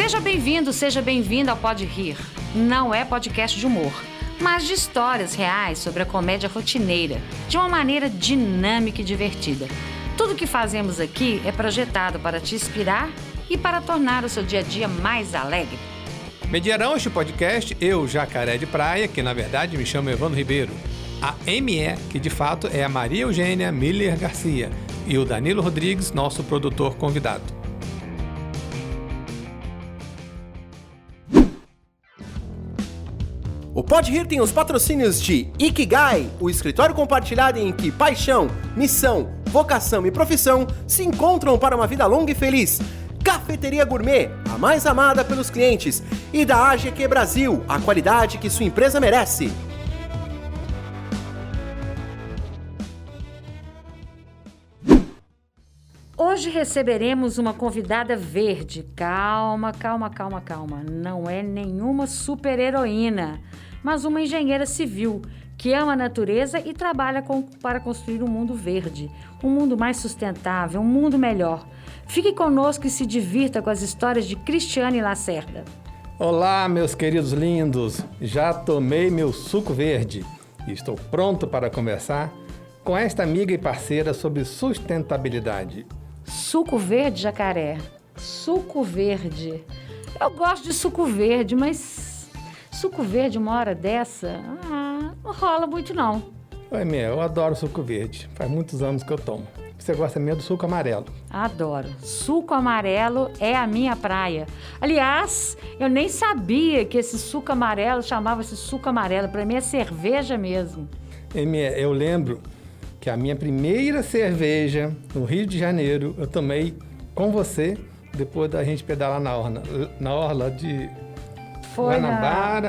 Seja bem-vindo ao Pode Rir. Não é podcast de humor, mas de histórias reais sobre a comédia rotineira, de uma maneira dinâmica e divertida. Tudo que fazemos aqui é projetado para te inspirar e para tornar o seu dia a dia mais alegre. Mediarão este podcast, eu, Jacaré de Praia, que na verdade me chamo Evandro Ribeiro, a ME, que de fato é a Maria Eugênia Miller Garcia, e o Danilo Rodrigues, nosso produtor convidado. O Pode Rir tem os patrocínios de Ikigai, o escritório compartilhado em que paixão, missão, vocação e profissão se encontram para uma vida longa e feliz. Cafeteria Gourmet, a mais amada pelos clientes. E da AGQ Brasil, a qualidade que sua empresa merece. Hoje receberemos uma convidada verde. Calma. Não é nenhuma super-heroína, mas uma engenheira civil que ama a natureza e trabalha para construir um mundo verde, um mundo mais sustentável, um mundo melhor. Fique conosco e se divirta com as histórias de Cristiane Lacerda. Olá, meus queridos lindos. Já tomei meu suco verde e estou pronto para conversar com esta amiga e parceira sobre sustentabilidade. Suco verde, Jacaré. Suco verde. Eu gosto de suco verde, mas suco verde uma hora dessa, não rola muito não. Oi, eu adoro suco verde. Faz muitos anos que eu tomo. Você gosta mesmo do suco amarelo? Adoro. Suco amarelo é a minha praia. Aliás, eu nem sabia que esse suco amarelo chamava-se suco amarelo. Para mim é cerveja mesmo. Eu lembro que a minha primeira cerveja no Rio de Janeiro eu tomei com você depois da gente pedalar na orla de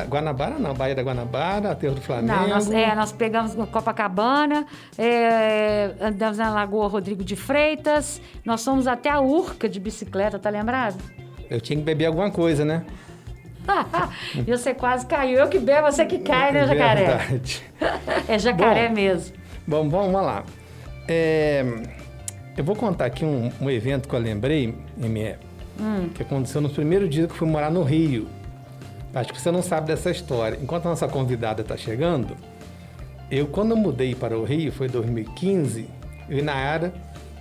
Guanabara não, Baía da Guanabara, Aterro do Flamengo. Não, nós pegamos no Copacabana, andamos na Lagoa Rodrigo de Freitas, nós fomos até a Urca de bicicleta, tá lembrado? Eu tinha que beber alguma coisa, né? E você quase caiu. Eu que bebo, você que cai, né, Jacaré? Verdade. É jacaré mesmo. Bom, vamos lá. Eu vou contar aqui um evento que eu lembrei, que aconteceu no primeiro dia que eu fui morar no Rio. Acho que você não sabe dessa história. Enquanto a nossa convidada está chegando, quando eu mudei para o Rio, foi em 2015, eu e Nayara,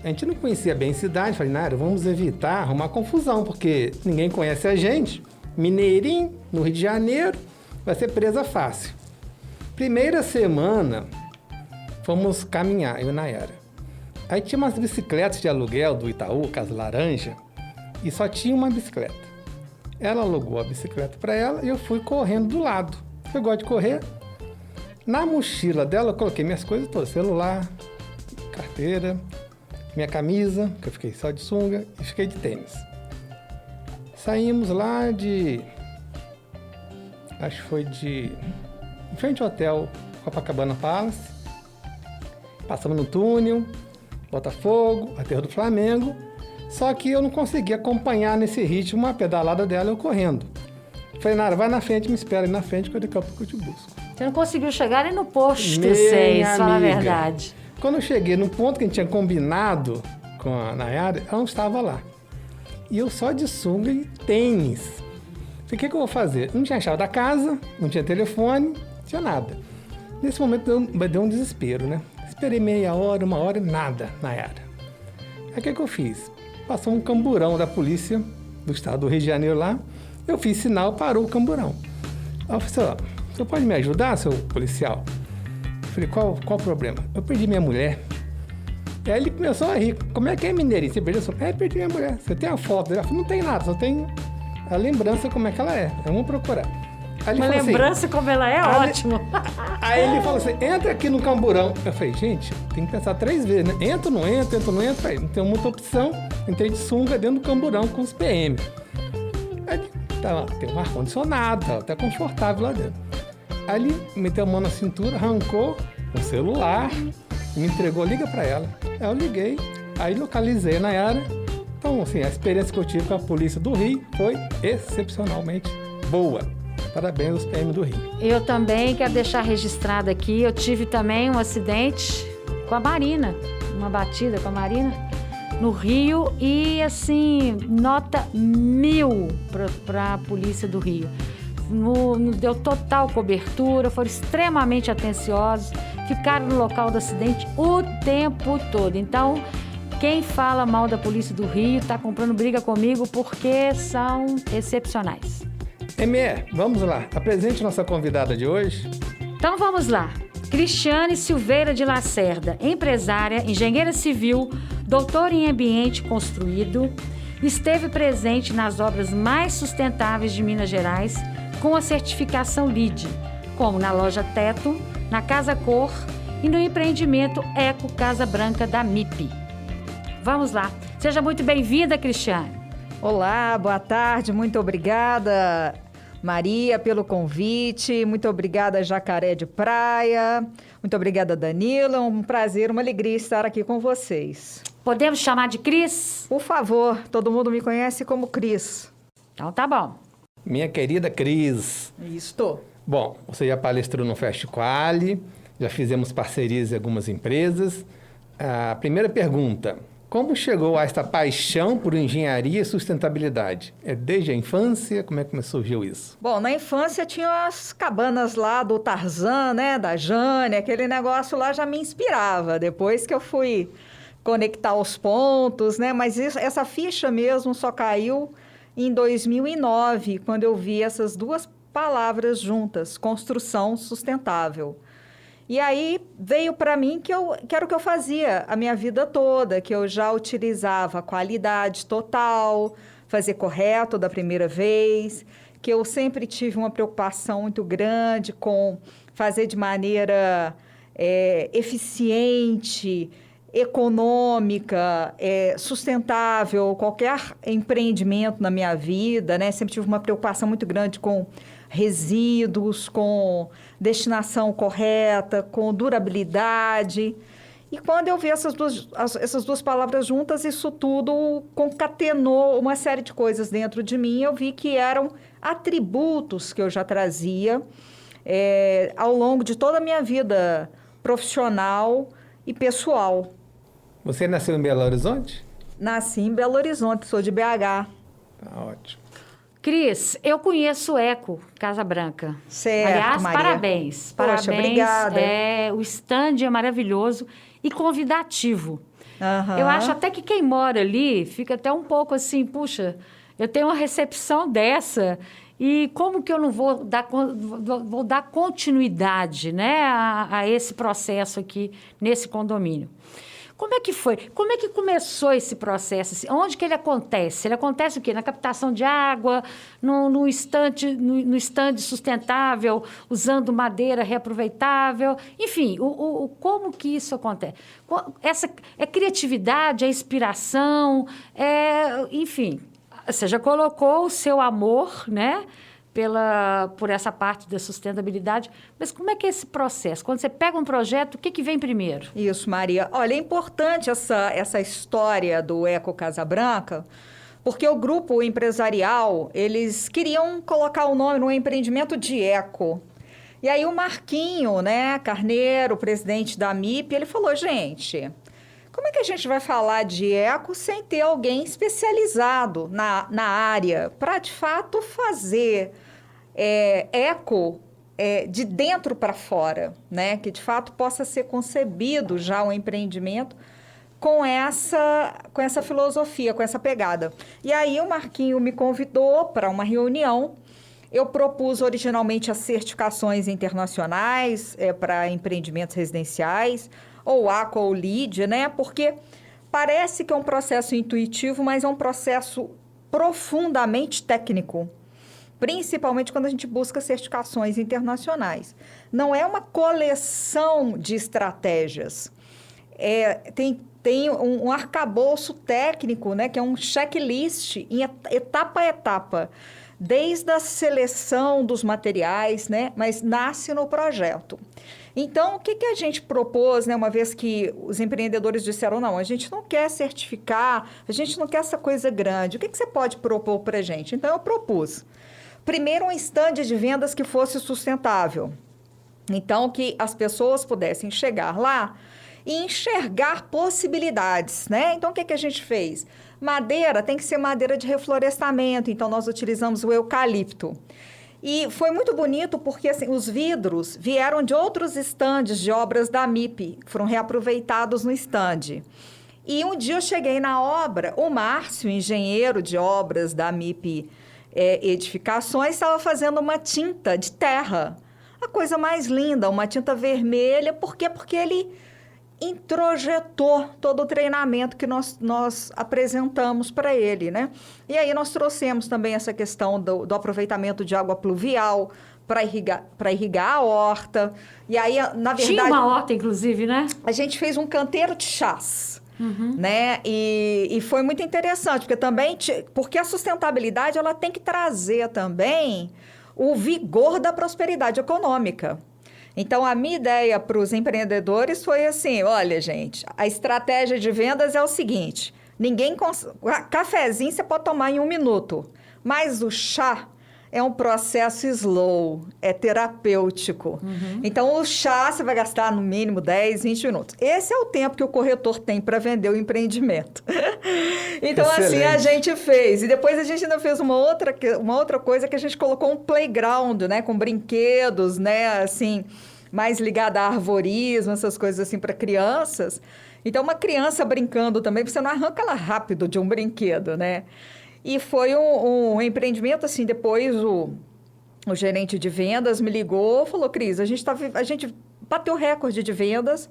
a gente não conhecia bem a cidade. Falei, Nayara, vamos evitar arrumar confusão, porque ninguém conhece a gente. Mineirinho, no Rio de Janeiro, vai ser presa fácil. Primeira semana, fomos caminhar, eu e Nayara. Aí tinha umas bicicletas de aluguel do Itaú, Casa Laranja, e só tinha uma bicicleta. Ela alugou a bicicleta para ela e eu fui correndo do lado. Eu gosto de correr. Na mochila dela eu coloquei minhas coisas todas, celular, carteira, minha camisa, que eu fiquei só de sunga, e fiquei de tênis. Saímos lá acho que foi em frente ao hotel Copacabana Palace. Passamos no túnel, Botafogo, Aterro do Flamengo. Só que eu não consegui acompanhar nesse ritmo a pedalada dela, eu correndo. Falei, Nara, vai na frente, me espera aí na frente, que daqui a pouco eu te busco. Você não conseguiu chegar nem no posto 6, fala a verdade. Quando eu cheguei no ponto que a gente tinha combinado com a Nayara, ela não estava lá. E eu só de sunga e tênis. Falei, o que eu vou fazer? Não tinha chave da casa, não tinha telefone, não tinha nada. Nesse momento deu um desespero, né? Esperei meia hora, uma hora, nada, Nayara. Aí o que eu fiz? Passou um camburão da polícia do estado do Rio de Janeiro lá. Eu fiz sinal, parou o camburão. Aí eu falei, você pode me ajudar, seu policial? Eu falei, qual o problema? Eu perdi minha mulher. E aí ele começou a rir. Como é que é, mineirinho? Você perdeu sua mulher? Perdi minha mulher. Você tem a foto dela? Eu falei, não tem nada, só tem a lembrança como é que ela é. Vamos procurar. Uma lembrança assim, como ela é, ótimo. Aí ele falou assim, entra aqui no camburão. Eu falei, gente, tem que pensar 3 vezes, né? Entra ou não entra, entra ou não entra. Aí, não tem muita opção. Entrei de sunga dentro do camburão com os PM. Aí tem um ar-condicionado, tava até confortável lá dentro. Aí ele meteu a mão na cintura, arrancou o celular, me entregou, liga pra ela. Aí eu liguei, aí localizei a Nayara. Então, assim, a experiência que eu tive com a polícia do Rio foi excepcionalmente boa. Parabéns aos PM do Rio. Eu também quero deixar registrado aqui, eu tive também um acidente com a Marina, uma batida com a Marina. no Rio e, assim, nota 1000 para a Polícia do Rio. Deu total cobertura, foram extremamente atenciosos, ficaram no local do acidente o tempo todo. Então, quem fala mal da Polícia do Rio está comprando briga comigo porque são excepcionais. ME, vamos lá, apresente nossa convidada de hoje. Então vamos lá. Cristiane Silveira de Lacerda, empresária, engenheira civil, doutora em ambiente construído, esteve presente nas obras mais sustentáveis de Minas Gerais com a certificação LEED, como na loja Teto, na Casa Cor e no empreendimento Eco Casa Branca da MIP. Vamos lá. Seja muito bem-vinda, Cristiane. Olá, boa tarde, muito obrigada, Maria, pelo convite, muito obrigada, Jacaré de Praia, muito obrigada, Danila, um prazer, uma alegria estar aqui com vocês. Podemos chamar de Cris? Por favor, todo mundo me conhece como Cris. Então tá bom. Minha querida Cris. Estou. Bom, você já palestrou no FestQuali, já fizemos parcerias em algumas empresas. A primeira pergunta, como chegou a esta paixão por engenharia e sustentabilidade? É desde a infância? Como é que surgiu isso? Bom, na infância tinha as cabanas lá do Tarzan, né, da Jane, aquele negócio lá já me inspirava. Depois que eu fui conectar os pontos, né, mas essa ficha mesmo só caiu em 2009, quando eu vi essas duas palavras juntas, construção sustentável. E aí veio para mim que era o que eu fazia a minha vida toda, que eu já utilizava qualidade total, fazer correto da primeira vez, que eu sempre tive uma preocupação muito grande com fazer de maneira eficiente, econômica, sustentável, qualquer empreendimento na minha vida, né? Sempre tive uma preocupação muito grande com resíduos, com destinação correta, com durabilidade. E quando eu vi essas duas palavras juntas, isso tudo concatenou uma série de coisas dentro de mim. Eu vi que eram atributos que eu já trazia ao longo de toda a minha vida profissional e pessoal. Você nasceu em Belo Horizonte? Nasci em Belo Horizonte, sou de BH. Tá ótimo. Cris, eu conheço o Eco Casa Branca. Certo, aliás, Maria. Parabéns. Poxa, Parabéns. obrigada. O stand é maravilhoso e convidativo. Uhum. Eu acho até que quem mora ali fica até um pouco assim, puxa, eu tenho uma recepção dessa e como que eu não vou dar continuidade, né, a esse processo aqui nesse condomínio? Como é que foi? Como é que começou esse processo? Onde que ele acontece? Ele acontece o quê? Na captação de água, no stand sustentável, usando madeira reaproveitável? Enfim, como que isso acontece? Essa é criatividade, é inspiração, enfim, você já colocou o seu amor, né? Por essa parte da sustentabilidade. Mas como é que é esse processo? Quando você pega um projeto, o que vem primeiro? Isso, Maria. Olha, é importante essa história do Eco Casa Branca, porque o grupo empresarial, eles queriam colocar o nome no empreendimento de eco. E aí o Marquinho, né, Carneiro, presidente da MIP, ele falou, gente, como é que a gente vai falar de eco sem ter alguém especializado na área para, de fato, fazer eco de dentro para fora, né? Que, de fato, possa ser concebido já um empreendimento com essa filosofia, com essa pegada. E aí o Marquinho me convidou para uma reunião. Eu propus originalmente as certificações internacionais para empreendimentos residenciais, ou ACO ou LEED, né? Porque parece que é um processo intuitivo, mas é um processo profundamente técnico, principalmente quando a gente busca certificações internacionais. Não é uma coleção de estratégias, tem um arcabouço técnico, né? Que é um checklist em etapa a etapa, desde a seleção dos materiais, né? Mas nasce no projeto. Então, o que a gente propôs, né, uma vez que os empreendedores disseram, não, a gente não quer certificar, a gente não quer essa coisa grande, o que você pode propor para a gente? Então, eu propus, primeiro, um stand de vendas que fosse sustentável. Então, que as pessoas pudessem chegar lá e enxergar possibilidades, né? Então, o que a gente fez? Madeira tem que ser madeira de reflorestamento, então nós utilizamos o eucalipto. E foi muito bonito porque assim, os vidros vieram de outros estandes de obras da MIP, foram reaproveitados no estande. E um dia eu cheguei na obra, o Márcio, engenheiro de obras da MIP Edificações, estava fazendo uma tinta de terra. A coisa mais linda, uma tinta vermelha. Por quê? Porque ele introjetou todo o treinamento que nós apresentamos para ele, né? E aí nós trouxemos também essa questão do aproveitamento de água pluvial para irrigar a horta. E aí, na verdade... Tinha uma horta, inclusive, né? A gente fez um canteiro de chás, né? E foi muito interessante, porque a sustentabilidade ela tem que trazer também o vigor da prosperidade econômica. Então, a minha ideia para os empreendedores foi assim, olha, gente, a estratégia de vendas é o seguinte, cafezinho você pode tomar em 1 minuto, mas o chá é um processo slow, é terapêutico. Então, o chá você vai gastar no mínimo 10, 20 minutos. Esse é o tempo que o corretor tem para vender o empreendimento. Então, assim, a gente fez. E depois a gente ainda fez uma outra coisa que a gente colocou um playground, né? Com brinquedos, né? Assim, mais ligado a arvorismo, essas coisas assim para crianças. Então, uma criança brincando também, você não arranca ela rápido de um brinquedo, né? E foi um empreendimento, assim, depois o gerente de vendas me ligou, falou, Cris, a gente bateu recorde de vendas,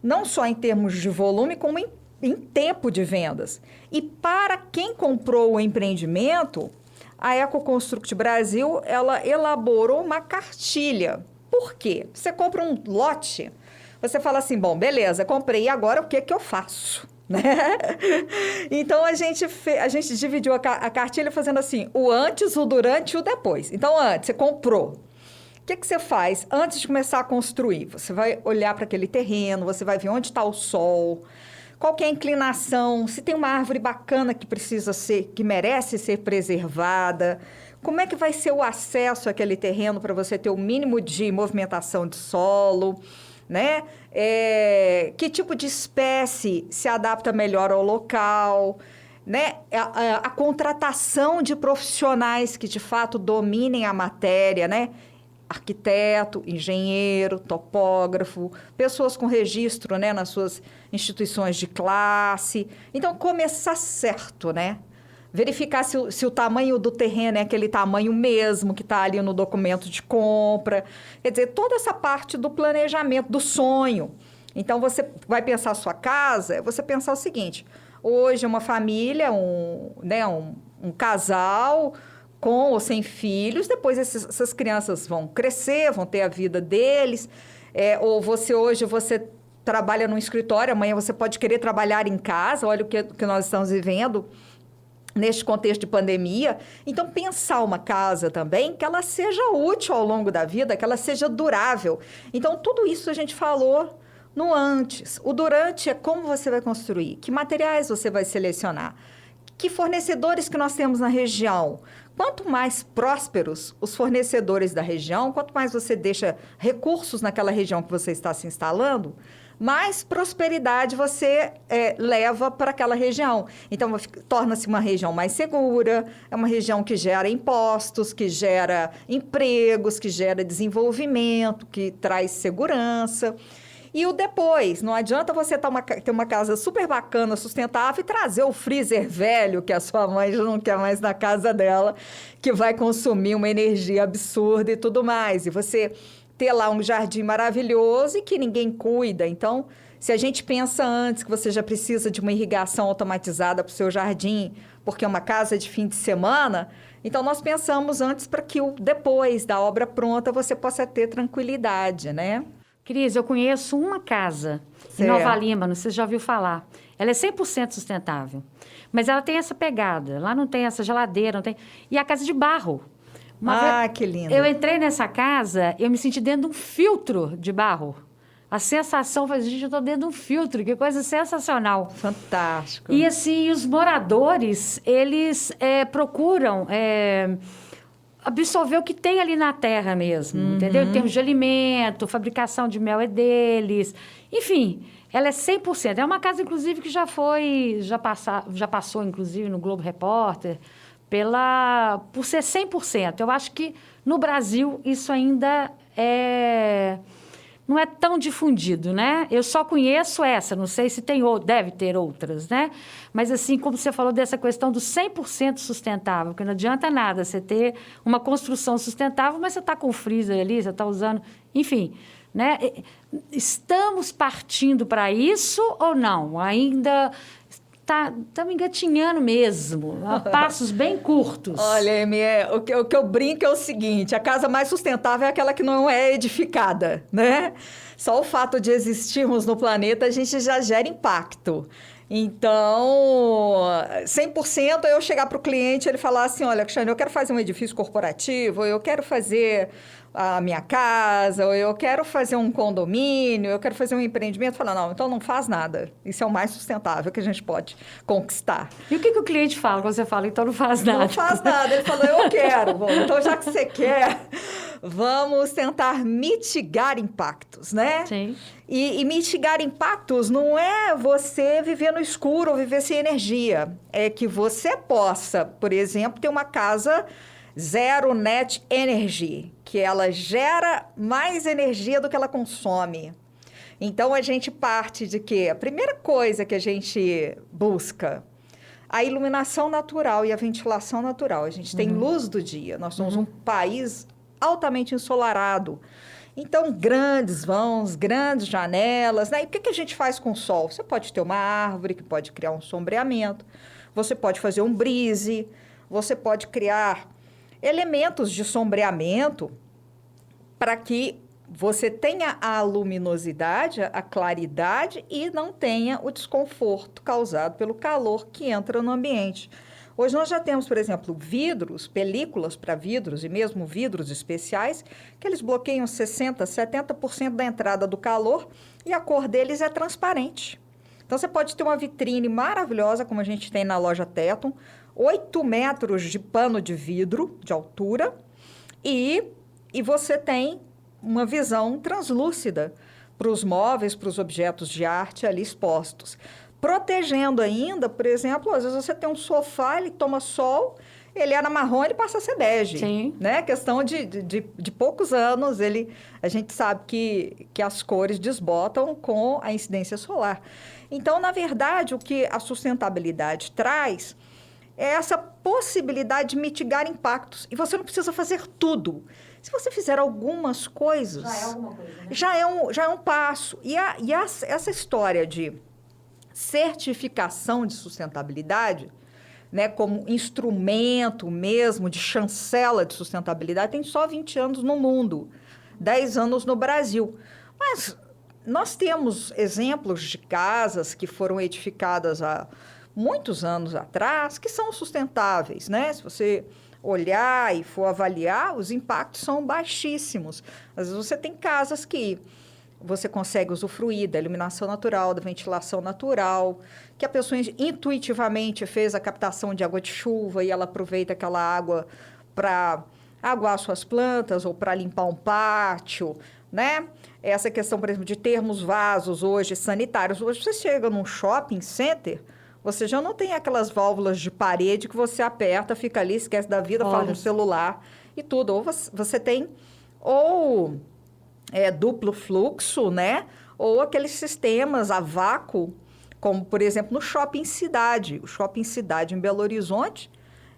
não só em termos de volume, como em tempo de vendas. E para quem comprou o empreendimento, a Ecoconstruct Brasil, ela elaborou uma cartilha. Por quê? Você compra um lote, você fala assim, bom, beleza, comprei, e agora o que eu faço? Né? Então, a gente dividiu a cartilha fazendo assim, o antes, o durante e o depois. Então, antes, você comprou. O que você faz antes de começar a construir? Você vai olhar para aquele terreno, você vai ver onde está o sol, qual que é a inclinação, se tem uma árvore bacana que merece ser preservada, como é que vai ser o acesso àquele terreno para você ter o mínimo de movimentação de solo, né? Que tipo de espécie se adapta melhor ao local, né? A contratação de profissionais que de fato dominem a matéria, né? Arquiteto, engenheiro, topógrafo, pessoas com registro, né, nas suas instituições de classe. Então, começar certo, né? Verificar se o tamanho do terreno é aquele tamanho mesmo que está ali no documento de compra. Quer dizer, toda essa parte do planejamento, do sonho. Então, você vai pensar a sua casa, você pensar o seguinte, hoje uma família, um casal com ou sem filhos, depois essas crianças vão crescer, vão ter a vida deles, ou hoje você trabalha num escritório, amanhã você pode querer trabalhar em casa, olha o que nós estamos vivendo neste contexto de pandemia. Então, pensar uma casa também que ela seja útil ao longo da vida, que ela seja durável. Então, tudo isso a gente falou no antes. O durante é como você vai construir, que materiais você vai selecionar, que fornecedores que nós temos na região. Quanto mais prósperos os fornecedores da região, quanto mais você deixa recursos naquela região que você está se instalando, mais prosperidade você leva para aquela região. Então, torna-se uma região mais segura, é uma região que gera impostos, que gera empregos, que gera desenvolvimento, que traz segurança. E o depois, não adianta você ter uma casa super bacana, sustentável e trazer o freezer velho que a sua mãe já não quer mais na casa dela, que vai consumir uma energia absurda e tudo mais. E você ter lá um jardim maravilhoso e que ninguém cuida. Então, se a gente pensa antes que você já precisa de uma irrigação automatizada para o seu jardim, porque é uma casa de fim de semana, então nós pensamos antes para que depois da obra pronta você possa ter tranquilidade, né? Cris, eu conheço uma casa em Nova Lima, não sei se já ouviu falar. Ela é 100% sustentável, mas ela tem essa pegada. Lá não tem essa geladeira, não tem... E a casa de barro. Que lindo. Eu entrei nessa casa, eu me senti dentro de um filtro de barro. A sensação foi, gente, eu estou dentro de um filtro, que coisa sensacional. Fantástico. E assim, os moradores, eles procuram absorver o que tem ali na terra mesmo, entendeu? Em termos de alimento, fabricação de mel é deles. Enfim, ela é 100%. É uma casa, inclusive, que já passou, inclusive, no Globo Repórter, por ser 100%. Eu acho que no Brasil isso ainda não é tão difundido, né? Eu só conheço essa, não sei se tem deve ter outras, né? Mas, assim, como você falou dessa questão do 100% sustentável, que não adianta nada você ter uma construção sustentável, mas você está com o freezer ali, você está usando... Enfim, né? Estamos partindo para isso ou não? Ainda... Estamos engatinhando mesmo, a passos bem curtos. Olha, o que eu brinco é o seguinte, a casa mais sustentável é aquela que não é edificada, né? Só o fato de existirmos no planeta, a gente já gera impacto. Então, 100% eu chegar para o cliente e ele falar assim, olha, Cristiane, eu quero fazer um edifício corporativo, eu quero fazer a minha casa, ou eu quero fazer um condomínio, eu quero fazer um empreendimento. Falar, não, então não faz nada. Isso é o mais sustentável que a gente pode conquistar. E o que o cliente fala quando você fala, então não faz nada? Não faz nada. Ele falou, eu quero. Bom, então, já que você quer, vamos tentar mitigar impactos, né? Sim. E mitigar impactos não é você viver no escuro ou viver sem energia. É que você possa, por exemplo, ter uma casa zero net energy, que ela gera mais energia do que ela consome. Então, a gente parte de que a primeira coisa que a gente busca, a iluminação natural e a ventilação natural. A gente tem luz do dia. Nós somos um país altamente ensolarado. Então, grandes vãos, grandes janelas, né? E o que a gente faz com o sol? Você pode ter uma árvore que pode criar um sombreamento, você pode fazer um brise, você pode criar elementos de sombreamento para que você tenha a luminosidade, a claridade e não tenha o desconforto causado pelo calor que entra no ambiente. Hoje nós já temos, por exemplo, vidros, películas para vidros e mesmo vidros especiais, que eles bloqueiam 60%, 70% da entrada do calor e a cor deles é transparente. Então, você pode ter uma vitrine maravilhosa, como a gente tem na loja Teton, 8 metros de pano de vidro de altura e você tem uma visão translúcida para os móveis, para os objetos de arte ali expostos. Protegendo ainda, por exemplo, às vezes você tem um sofá, ele toma sol, ele era marrom, ele passa a ser bege. Sim. Né? Questão de poucos anos, a gente sabe que as cores desbotam com a incidência solar. Então, na verdade, o que a sustentabilidade traz é essa possibilidade de mitigar impactos. E você não precisa fazer tudo. Se você fizer algumas coisas... Já é alguma coisa, né? Já é um passo. E essa história de certificação de sustentabilidade, né, como instrumento mesmo de chancela de sustentabilidade, tem só 20 anos no mundo, 10 anos no Brasil. Mas nós temos exemplos de casas que foram edificadas há muitos anos atrás, que são sustentáveis, né? Se você olhar e for avaliar, os impactos são baixíssimos. Às vezes você tem casas que você consegue usufruir da iluminação natural, da ventilação natural, que a pessoa intuitivamente fez a captação de água de chuva e ela aproveita aquela água para aguar suas plantas ou para limpar um pátio, né? Essa questão, por exemplo, de termos vasos hoje sanitários. Hoje você chega num shopping center, você já não tem aquelas válvulas de parede que você aperta, fica ali, esquece da vida, fala no celular e tudo. Ou você tem duplo fluxo, né? Ou aqueles sistemas a vácuo, como, por exemplo, no Shopping Cidade. O Shopping Cidade em Belo Horizonte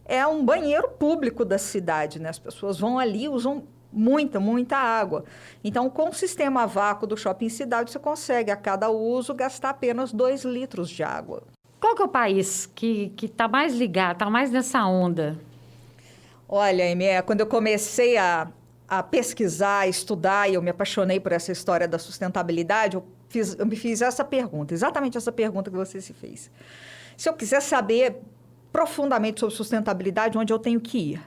é um banheiro público da cidade, né? As pessoas vão ali e usam muita água. Então, com o sistema a vácuo do Shopping Cidade, você consegue, a cada uso, gastar apenas 2 litros de água. Qual que é o país que está mais ligado, está mais nessa onda? Olha, quando eu comecei a pesquisar, a estudar, e eu me apaixonei por essa história da sustentabilidade, eu me fiz essa pergunta, exatamente essa pergunta que você se fez. Se eu quiser saber profundamente sobre sustentabilidade, onde eu tenho que ir?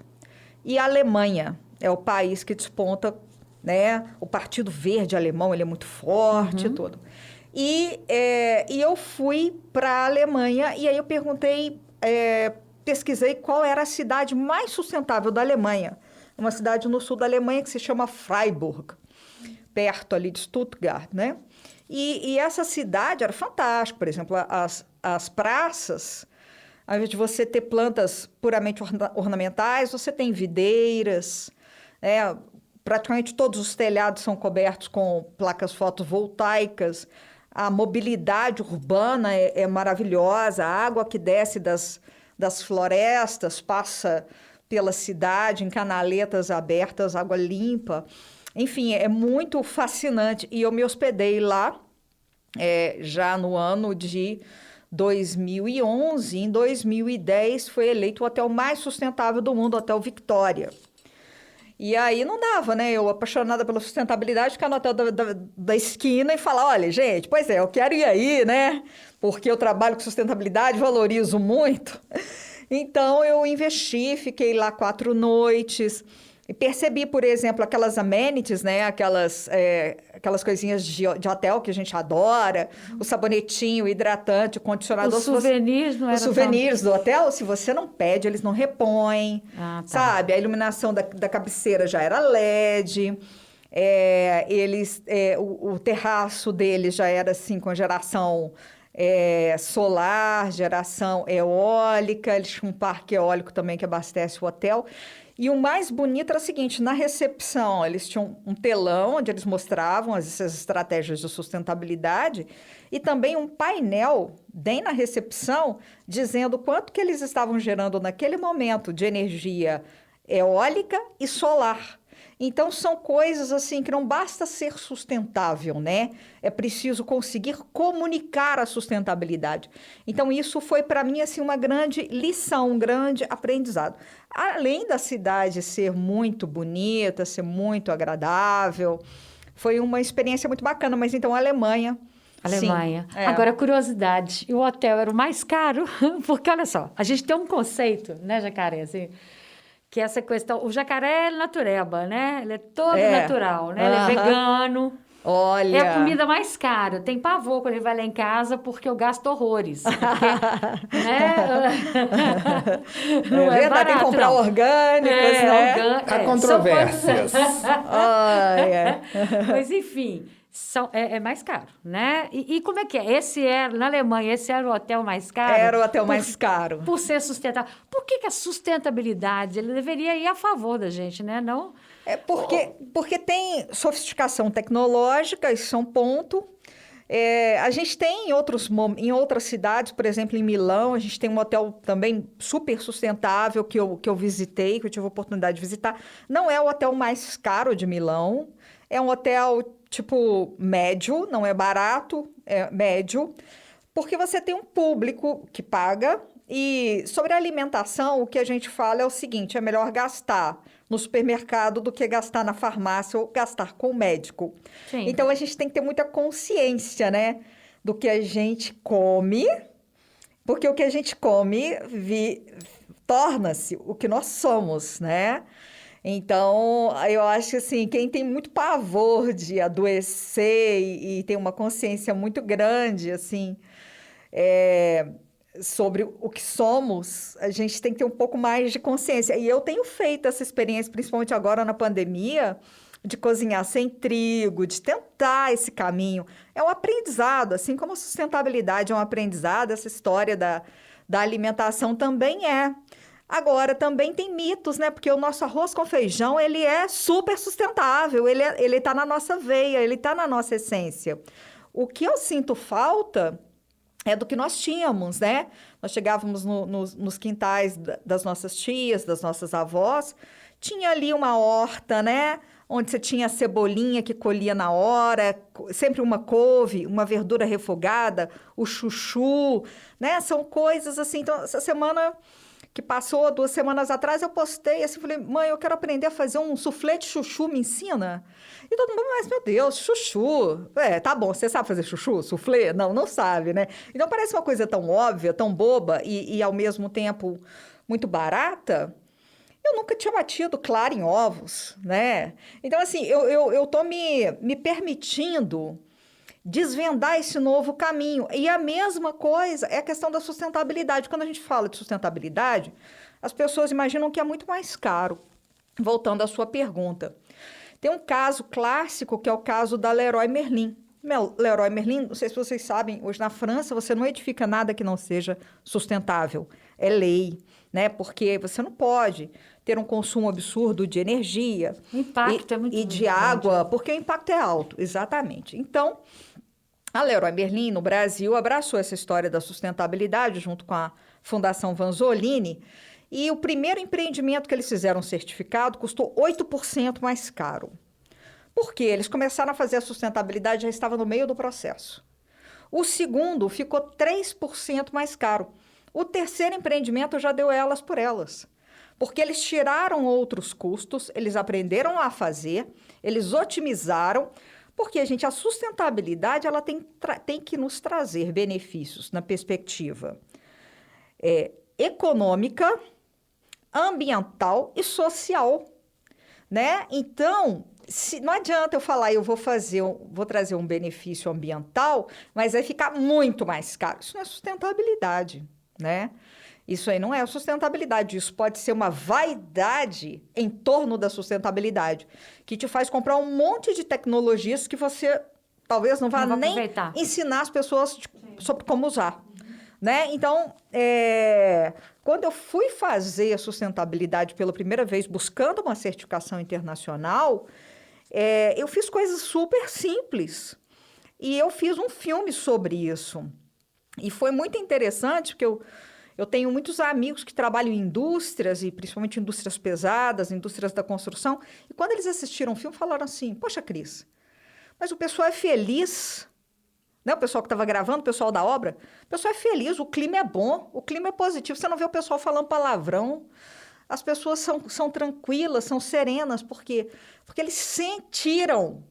E a Alemanha é o país que desponta, né? O Partido Verde alemão, ele é muito forte e tudo. E eu fui para a Alemanha e aí eu pesquisei qual era a cidade mais sustentável da Alemanha. Uma cidade no sul da Alemanha que se chama Freiburg, perto ali de Stuttgart, né? E essa cidade era fantástica. Por exemplo, as praças, ao invés de você ter plantas puramente ornamentais, você tem videiras, praticamente todos os telhados são cobertos com placas fotovoltaicas. A mobilidade urbana é maravilhosa, a água que desce das florestas passa pela cidade em canaletas abertas, água limpa. Enfim, é muito fascinante. E eu me hospedei lá já no ano de 2011. Em 2010 foi eleito o hotel mais sustentável do mundo, o Hotel Victoria. E aí não dava, né? Eu, apaixonada pela sustentabilidade, ficar no hotel da esquina e falar, olha, gente, pois é, eu quero ir aí, né? Porque eu trabalho com sustentabilidade, valorizo muito. Então, eu investi, fiquei lá 4 noites e percebi, por exemplo, aquelas amenities, né? Aquelas coisinhas de hotel que a gente adora, o sabonetinho, o hidratante, o condicionador. Os souvenirs não eram Os souvenirs do hotel, se você não pede, eles não repõem, sabe? A iluminação da cabeceira já era LED, o terraço deles já era assim com geração solar, geração eólica, eles tinham um parque eólico também que abastece o hotel. E o mais bonito era o seguinte, na recepção eles tinham um telão onde eles mostravam essas estratégias de sustentabilidade e também um painel bem na recepção dizendo quanto que eles estavam gerando naquele momento de energia eólica e solar. Então, são coisas assim que não basta ser sustentável, né? É preciso conseguir comunicar a sustentabilidade. Então, isso foi para mim assim uma grande lição, um grande aprendizado. Além da cidade ser muito bonita, ser muito agradável, foi uma experiência muito bacana. Mas então, a Alemanha. Alemanha. Sim, Agora, curiosidade, e o hotel era o mais caro? Porque, olha só, a gente tem um conceito, né, Jacaré, assim, que essa questão... O jacaré é natureba, né? Ele é todo natural, né? Ele é vegano. Olha... É a comida mais cara. Tem pavor quando ele vai lá em casa, porque eu gasto horrores. Porque, né? Não é barato, tem que comprar orgânicos, né? Há controvérsias. Mas, enfim... É mais caro, né? E como é que é? Na Alemanha, esse era o hotel mais caro? Era o hotel mais caro. Por ser sustentável. Por que a sustentabilidade ele deveria ir a favor da gente, né? Não? Porque tem sofisticação tecnológica, isso é um ponto. A gente tem em outras cidades, por exemplo, em Milão, a gente tem um hotel também super sustentável que eu visitei, que eu tive a oportunidade de visitar. Não é o hotel mais caro de Milão, é um hotel... tipo médio, não é barato, é médio, porque você tem um público que paga e sobre a alimentação o que a gente fala é o seguinte, é melhor gastar no supermercado do que gastar na farmácia ou gastar com o médico. Sim. Então a gente tem que ter muita consciência, né, do que a gente come, porque o que a gente come torna-se o que nós somos, né? Então, eu acho que assim, quem tem muito pavor de adoecer e tem uma consciência muito grande, assim, sobre o que somos, a gente tem que ter um pouco mais de consciência. E eu tenho feito essa experiência, principalmente agora na pandemia, de cozinhar sem trigo, de tentar esse caminho. É um aprendizado, assim como a sustentabilidade é um aprendizado, essa história da alimentação também é. Agora, também tem mitos, né? Porque o nosso arroz com feijão, ele é super sustentável, ele tá na nossa veia, ele tá na nossa essência. O que eu sinto falta é do que nós tínhamos, né? Nós chegávamos nos quintais das nossas tias, das nossas avós, tinha ali uma horta, né? Onde você tinha a cebolinha que colhia na hora, sempre uma couve, uma verdura refogada, o chuchu, né? São coisas assim. Então, essa semana... que passou 2 semanas atrás, eu postei assim, falei, mãe, eu quero aprender a fazer um soufflé de chuchu, me ensina? E todo mundo, mas meu Deus, chuchu. Tá bom, você sabe fazer chuchu, soufflé? Não sabe, né? Então parece uma coisa tão óbvia, tão boba e ao mesmo tempo muito barata. Eu nunca tinha batido clara em ovos, né? Então assim, eu tô me permitindo desvendar esse novo caminho. E a mesma coisa é a questão da sustentabilidade. Quando a gente fala de sustentabilidade, as pessoas imaginam que é muito mais caro. Voltando à sua pergunta. Tem um caso clássico, que é o caso da Leroy Merlin. Leroy Merlin, não sei se vocês sabem, hoje na França você não edifica nada que não seja sustentável. É lei, né? Porque você não pode ter um consumo absurdo de energia. O impacto é muito E de grande. água, porque o impacto é alto, exatamente. Então, a Leroy Merlin, no Brasil, abraçou essa história da sustentabilidade junto com a Fundação Vanzolini. E o primeiro empreendimento que eles fizeram certificado custou 8% mais caro. Por quê? Eles começaram a fazer a sustentabilidade, já estava no meio do processo. O segundo ficou 3% mais caro. O terceiro empreendimento já deu elas por elas. Porque eles tiraram outros custos, eles aprenderam a fazer, eles otimizaram, porque, gente, a sustentabilidade ela tem que nos trazer benefícios na perspectiva econômica, ambiental e social, né? Então, não adianta eu falar, eu vou trazer um benefício ambiental, mas vai ficar muito mais caro. Isso não é sustentabilidade, né? Isso aí não é sustentabilidade. Isso pode ser uma vaidade em torno da sustentabilidade, que te faz comprar um monte de tecnologias que você talvez não vá nem aproveitar. ensinar as pessoas sobre como usar. Né? Então, quando eu fui fazer a sustentabilidade pela primeira vez, buscando uma certificação internacional, eu fiz coisas super simples. E eu fiz um filme sobre isso. E foi muito interessante, porque eu tenho muitos amigos que trabalham em indústrias, e principalmente indústrias pesadas, indústrias da construção, e quando eles assistiram o filme, falaram assim, poxa, Cris, mas o pessoal é feliz, né? O pessoal que estava gravando, o pessoal da obra, o pessoal é feliz, o clima é bom, o clima é positivo, você não vê o pessoal falando palavrão, as pessoas são tranquilas, são serenas, porque eles sentiram,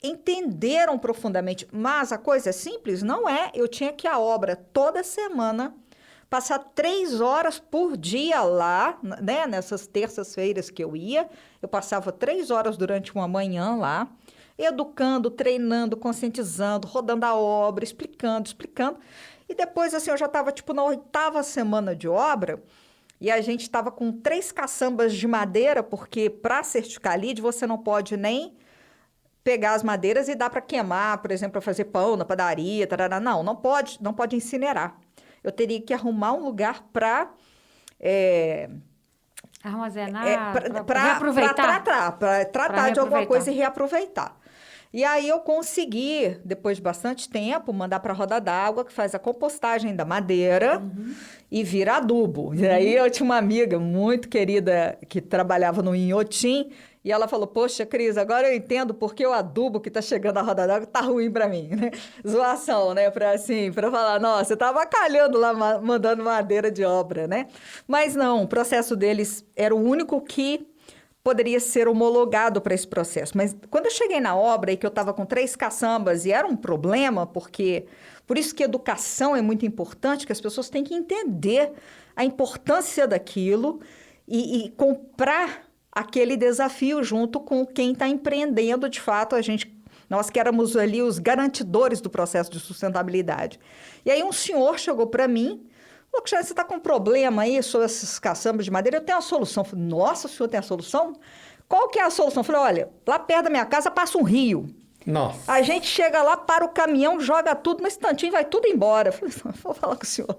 entenderam profundamente, mas a coisa é simples? Não é, eu tinha que ir à obra toda semana, passar 3 horas por dia lá, né? Nessas terças-feiras que eu ia, eu passava 3 horas durante uma manhã lá, educando, treinando, conscientizando, rodando a obra, explicando. E depois, assim, eu já estava, tipo, na 8ª semana de obra, e a gente estava com 3 caçambas de madeira, porque para certificar lead, você não pode nem pegar as madeiras e dar para queimar, por exemplo, para fazer pão na padaria, tarará. Não pode incinerar. Eu teria que arrumar um lugar para armazenar, para reaproveitar. Para tratar de alguma coisa e reaproveitar. E aí eu consegui, depois de bastante tempo, mandar para a roda d'água, que faz a compostagem da madeira e vira adubo. E aí eu tinha uma amiga muito querida que trabalhava no Inhotim, e ela falou, poxa, Cris, agora eu entendo porque o adubo que está chegando à roda d'água está ruim para mim, né? Zoação, né? Para falar, nossa, você estava calhando lá, mandando madeira de obra, né? Mas não, o processo deles era o único que poderia ser homologado para esse processo. Mas quando eu cheguei na obra e que eu estava com 3 caçambas e era um problema, porque por isso que educação é muito importante, que as pessoas têm que entender a importância daquilo e comprar aquele desafio junto com quem está empreendendo, de fato, nós que éramos ali os garantidores do processo de sustentabilidade. E aí um senhor chegou para mim, falou, Cristiane, você está com um problema aí sobre esses caçambas de madeira? Eu tenho a solução. Eu falei, nossa, o senhor tem a solução? Qual que é a solução? Eu falei, olha, lá perto da minha casa passa um rio. Nossa. A gente chega lá, para o caminhão, joga tudo no instantinho, vai tudo embora. Eu falei, vou falar com o senhor.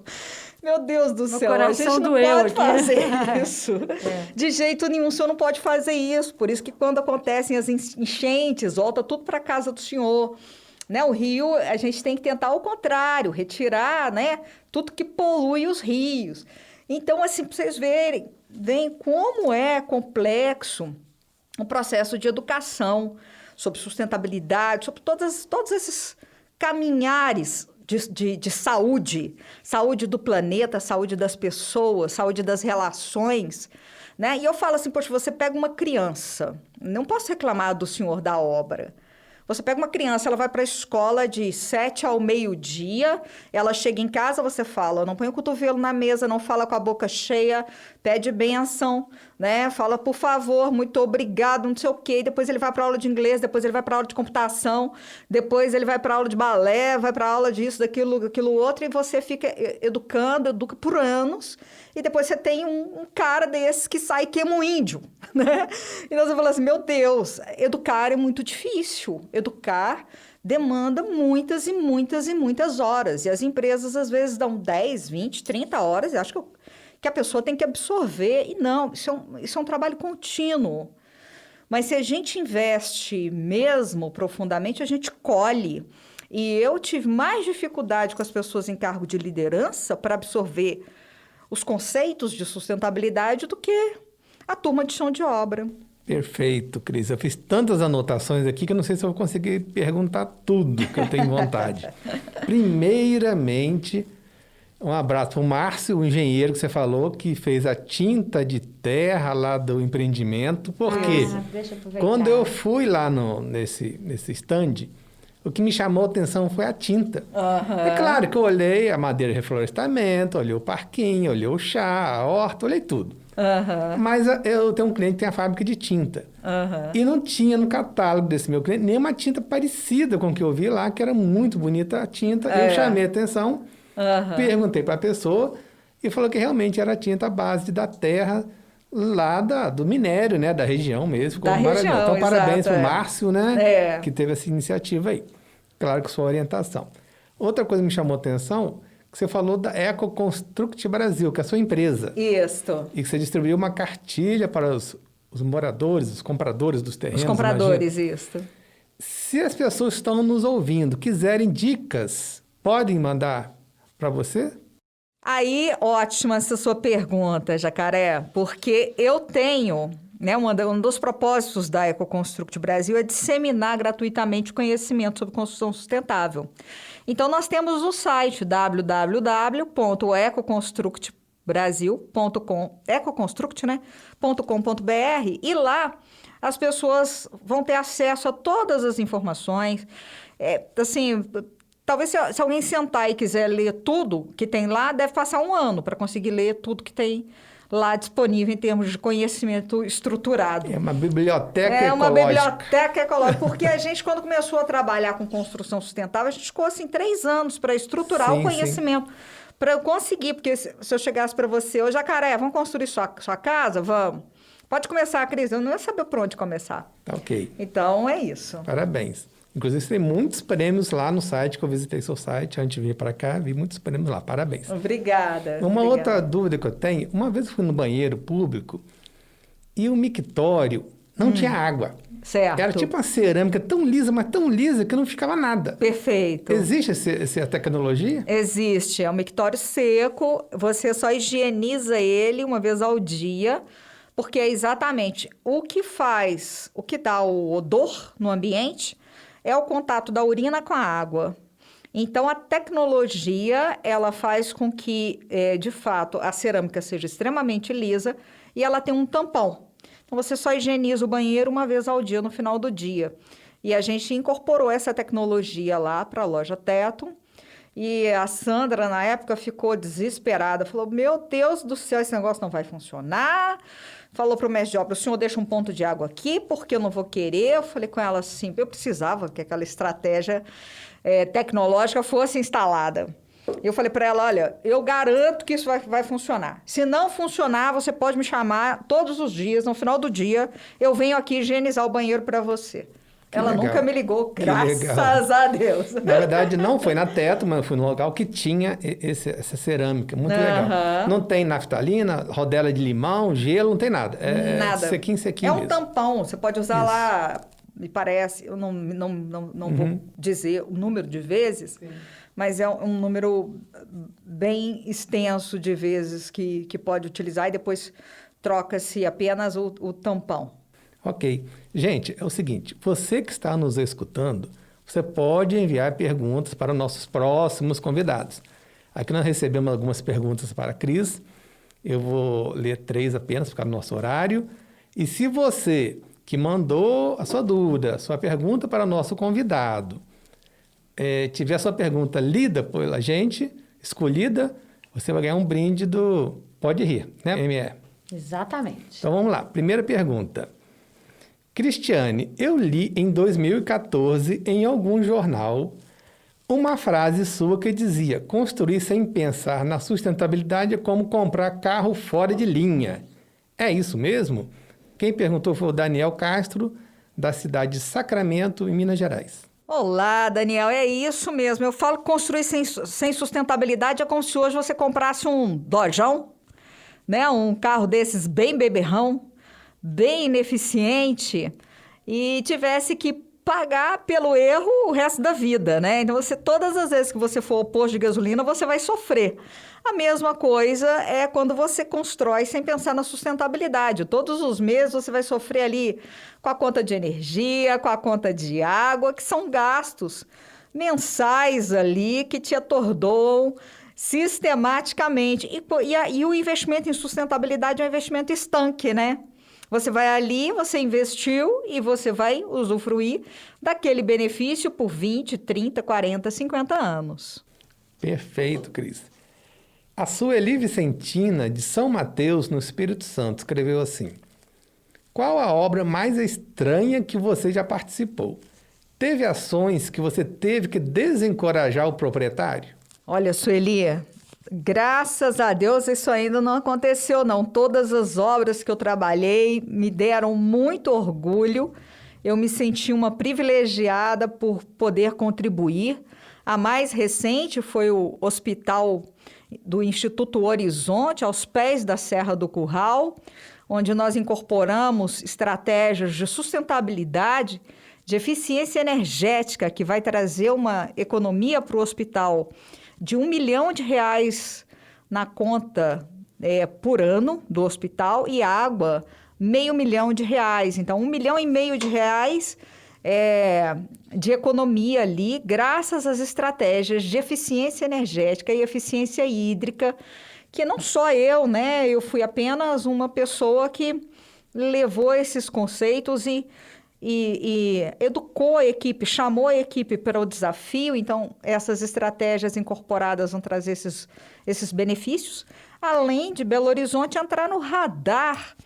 Meu Deus do céu, a gente não pode fazer isso. De jeito nenhum, o senhor não pode fazer isso. Por isso que quando acontecem as enchentes, volta tudo para a casa do senhor. Né? O rio, a gente tem que tentar ao contrário, retirar, né, tudo que polui os rios. Então, assim, para vocês verem como é complexo o processo de educação sobre sustentabilidade, sobre todos esses caminhares de saúde, saúde do planeta, saúde das pessoas, saúde das relações, né? E eu falo assim, poxa, você pega uma criança, não posso reclamar do senhor da obra. Você pega uma criança, ela vai para a escola de 7 ao meio-dia, ela chega em casa, você fala, não põe o cotovelo na mesa, não fala com a boca cheia, pede bênção, né? Fala, por favor, muito obrigado, não sei o quê. Depois ele vai para aula de inglês, depois ele vai para aula de computação, depois ele vai para aula de balé, vai para aula disso, daquilo outro, e você fica educa por anos, e depois você tem um cara desses que sai e queima um índio, né? E nós vamos falar assim, meu Deus, educar é muito difícil. educar demanda muitas e muitas e muitas horas. E as empresas, às vezes, dão 10, 20, 30 horas. Eu acho que a pessoa tem que absorver. E não, isso é um trabalho contínuo. Mas se a gente investe mesmo profundamente, a gente colhe. E eu tive mais dificuldade com as pessoas em cargo de liderança para absorver os conceitos de sustentabilidade do que a turma de chão de obra. Perfeito, Cris. Eu fiz tantas anotações aqui que eu não sei se eu vou conseguir perguntar tudo que eu tenho vontade. Primeiramente, um abraço para o Márcio, o engenheiro que você falou, que fez a tinta de terra lá do empreendimento. Porque quando eu fui lá nesse stand, o que me chamou a atenção foi a tinta. É claro que eu olhei a madeira de reflorestamento, olhei o parquinho, olhei o chá, a horta, olhei tudo. Mas eu tenho um cliente que tem a fábrica de tinta. E não tinha no catálogo desse meu cliente nenhuma tinta parecida com o que eu vi lá, que era muito bonita a tinta. Eu chamei a atenção, perguntei para a pessoa e falou que realmente era tinta à base da terra lá do minério, né? Da região mesmo. Da região, então, parabéns exato, para o Márcio, né? Que teve essa iniciativa aí. Claro que sua orientação. Outra coisa que me chamou a atenção, que você falou da EcoConstruct Brasil, que é a sua empresa. Isso. E que você distribuiu uma cartilha para os moradores, os compradores dos terrenos. Os compradores, imagina. isso. Se as pessoas que estão nos ouvindo quiserem dicas, podem mandar para você? Aí, ótima essa sua pergunta, Jacaré, porque eu tenho, né, um dos propósitos da EcoConstruct Brasil é disseminar gratuitamente o conhecimento sobre construção sustentável. Então, nós temos o site ecoconstructbrasil.com.br e lá as pessoas vão ter acesso a todas as informações. Talvez se alguém sentar e quiser ler tudo que tem lá, deve passar um ano para conseguir ler tudo que tem lá disponível em termos de conhecimento estruturado. É uma biblioteca ecológica. É uma biblioteca ecológica, porque a gente, quando começou a trabalhar com construção sustentável, a gente ficou, 3 anos para estruturar o conhecimento. Para eu conseguir, porque se eu chegasse para você, ô Jacaré, vamos construir sua casa? Vamos. Pode começar, Cris, eu não ia saber por onde começar. Tá ok. Então, é isso. Parabéns. Inclusive, você tem muitos prêmios lá no site, que eu visitei seu site antes de vir para cá, vi muitos prêmios lá. Parabéns. Obrigada. Outra dúvida que eu tenho, uma vez eu fui no banheiro público e o mictório não tinha água. Certo. Era tipo uma cerâmica tão lisa, mas tão lisa que não ficava nada. Perfeito. Existe essa tecnologia? Existe. É um mictório seco, você só higieniza ele uma vez ao dia, porque é exatamente o que dá o odor no ambiente é o contato da urina com a água. Então, a tecnologia, ela faz com que, de fato, a cerâmica seja extremamente lisa e ela tem um tampão. Então, você só higieniza o banheiro uma vez ao dia, no final do dia. E a gente incorporou essa tecnologia lá para a loja Teto. E a Sandra, na época, ficou desesperada. Falou, meu Deus do céu, esse negócio não vai funcionar. Falou para o mestre de obra, o senhor deixa um ponto de água aqui, porque eu não vou querer. Eu falei com ela assim, eu precisava que aquela estratégia tecnológica fosse instalada. Eu falei para ela, olha, eu garanto que isso vai funcionar. Se não funcionar, você pode me chamar todos os dias, no final do dia, eu venho aqui higienizar o banheiro para você. Ela nunca me ligou, graças a Deus. Na verdade, não foi na Teto, mas foi num local que tinha essa cerâmica. Muito legal. Não tem naftalina, rodela de limão, gelo, não tem nada. Nada. Sequinho É um mesmo. tampão. Você pode usar lá, me parece, eu não vou dizer o número de vezes, mas é um número bem extenso de vezes que pode utilizar e depois troca-se apenas o tampão. Ok. Gente, é o seguinte, você que está nos escutando, você pode enviar perguntas para nossos próximos convidados. Aqui nós recebemos algumas perguntas para a Cris, eu vou ler 3 apenas, por causa do nosso horário. E se você que mandou a sua dúvida, a sua pergunta para o nosso convidado, tiver a sua pergunta lida pela gente, escolhida, você vai ganhar um brinde do Pode Rir, né, ME? Exatamente. Então vamos lá, primeira pergunta. Cristiane, eu li em 2014 em algum jornal uma frase sua que dizia: construir sem pensar na sustentabilidade é como comprar carro fora de linha. É isso mesmo? Quem perguntou foi o Daniel Castro, da cidade de Sacramento, em Minas Gerais. Olá, Daniel, é isso mesmo. Eu falo que construir sem sustentabilidade é como se hoje você comprasse um Dojão, né? Um carro desses bem beberrão, bem ineficiente e tivesse que pagar pelo erro o resto da vida, né? Então, todas as vezes que você for ao posto de gasolina, você vai sofrer. A mesma coisa é quando você constrói sem pensar na sustentabilidade. Todos os meses você vai sofrer ali com a conta de energia, com a conta de água, que são gastos mensais ali que te atordoam sistematicamente. E o investimento em sustentabilidade é um investimento estanque, né? Você vai ali, você investiu e você vai usufruir daquele benefício por 20, 30, 40, 50 anos. Perfeito, Cris. A Sueli Vicentina, de São Mateus, no Espírito Santo, escreveu assim: qual a obra mais estranha que você já participou? Teve ações que você teve que desencorajar o proprietário? Olha, Sueli, graças a Deus isso ainda não aconteceu, não. Todas as obras que eu trabalhei me deram muito orgulho. Eu me senti uma privilegiada por poder contribuir. A mais recente foi o Hospital do Instituto Horizonte, aos pés da Serra do Curral, onde nós incorporamos estratégias de sustentabilidade, de eficiência energética, que vai trazer uma economia para o hospital de R$1 milhão na conta por ano do hospital e água, R$500 mil. Então, R$1,5 milhão de economia ali, graças às estratégias de eficiência energética e eficiência hídrica, que não só eu, né? Eu fui apenas uma pessoa que levou esses conceitos e educou a equipe, chamou a equipe para o desafio. Então, essas estratégias incorporadas vão trazer esses benefícios, além de Belo Horizonte entrar no radar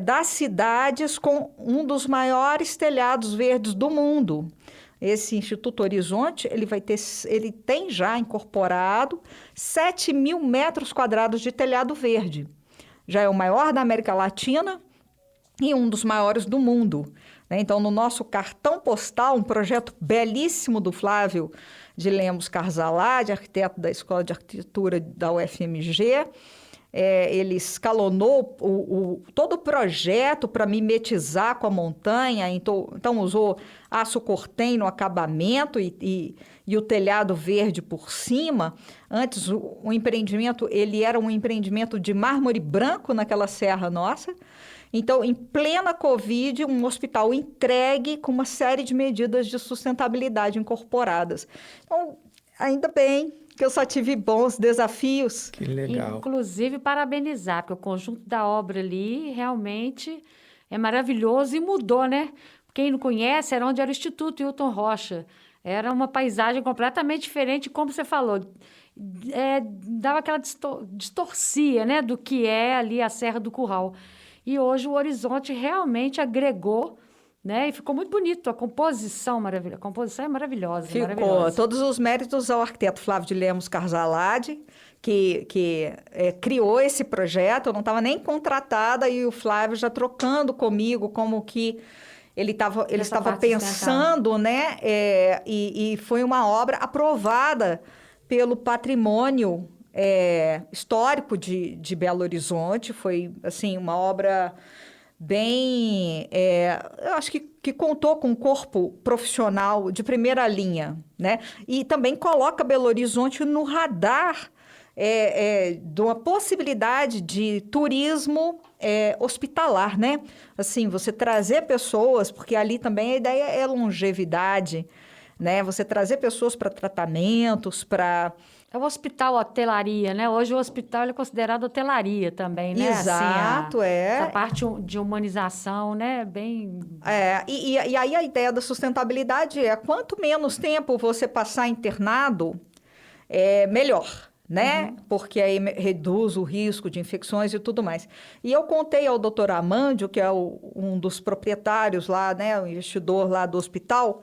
das cidades com um dos maiores telhados verdes do mundo. Esse Instituto Horizonte, ele tem já incorporado 7 mil metros quadrados de telhado verde. Já é o maior da América Latina e um dos maiores do mundo. Então, no nosso cartão postal, um projeto belíssimo do Flávio de Lemos Carzalade, arquiteto da Escola de Arquitetura da UFMG, ele escalonou todo o projeto para mimetizar com a montanha, então usou aço cortem no acabamento e o telhado verde por cima. Antes, o empreendimento ele era um empreendimento de mármore branco naquela serra nossa. Então, em plena Covid, um hospital entregue com uma série de medidas de sustentabilidade incorporadas. Então, ainda bem que eu só tive bons desafios. Que legal. Inclusive, parabenizar, porque o conjunto da obra ali realmente é maravilhoso e mudou, né? Quem não conhece, era onde era o Instituto Hilton Rocha. Era uma paisagem completamente diferente, como você falou. Dava aquela distorcia, né, do que é ali a Serra do Curral. E hoje o Horizonte realmente agregou, né? E ficou muito bonito. A composição maravilhosa. A composição é maravilhosa. Ficou. Maravilhosa. Todos os méritos ao arquiteto Flávio de Lemos Carzalade, que criou esse projeto. Eu não estava nem contratada e o Flávio já trocando comigo como que ele estava pensando, né? E foi uma obra aprovada pelo patrimônio histórico de Belo Horizonte. Foi, assim, uma obra bem... eu acho que contou com um corpo profissional de primeira linha, né? E também coloca Belo Horizonte no radar de uma possibilidade de turismo hospitalar, né? Assim, você trazer pessoas, porque ali também a ideia é longevidade, né? Você trazer pessoas para tratamentos, para... É o hospital hotelaria, né? Hoje o hospital é considerado hotelaria também, né? Exato, assim, essa parte de humanização, né? Bem... E aí a ideia da sustentabilidade é quanto menos tempo você passar internado, melhor, né? Uhum. Porque aí reduz o risco de infecções e tudo mais. E eu contei ao doutor Amândio, que é um dos proprietários lá, né? O investidor lá do hospital,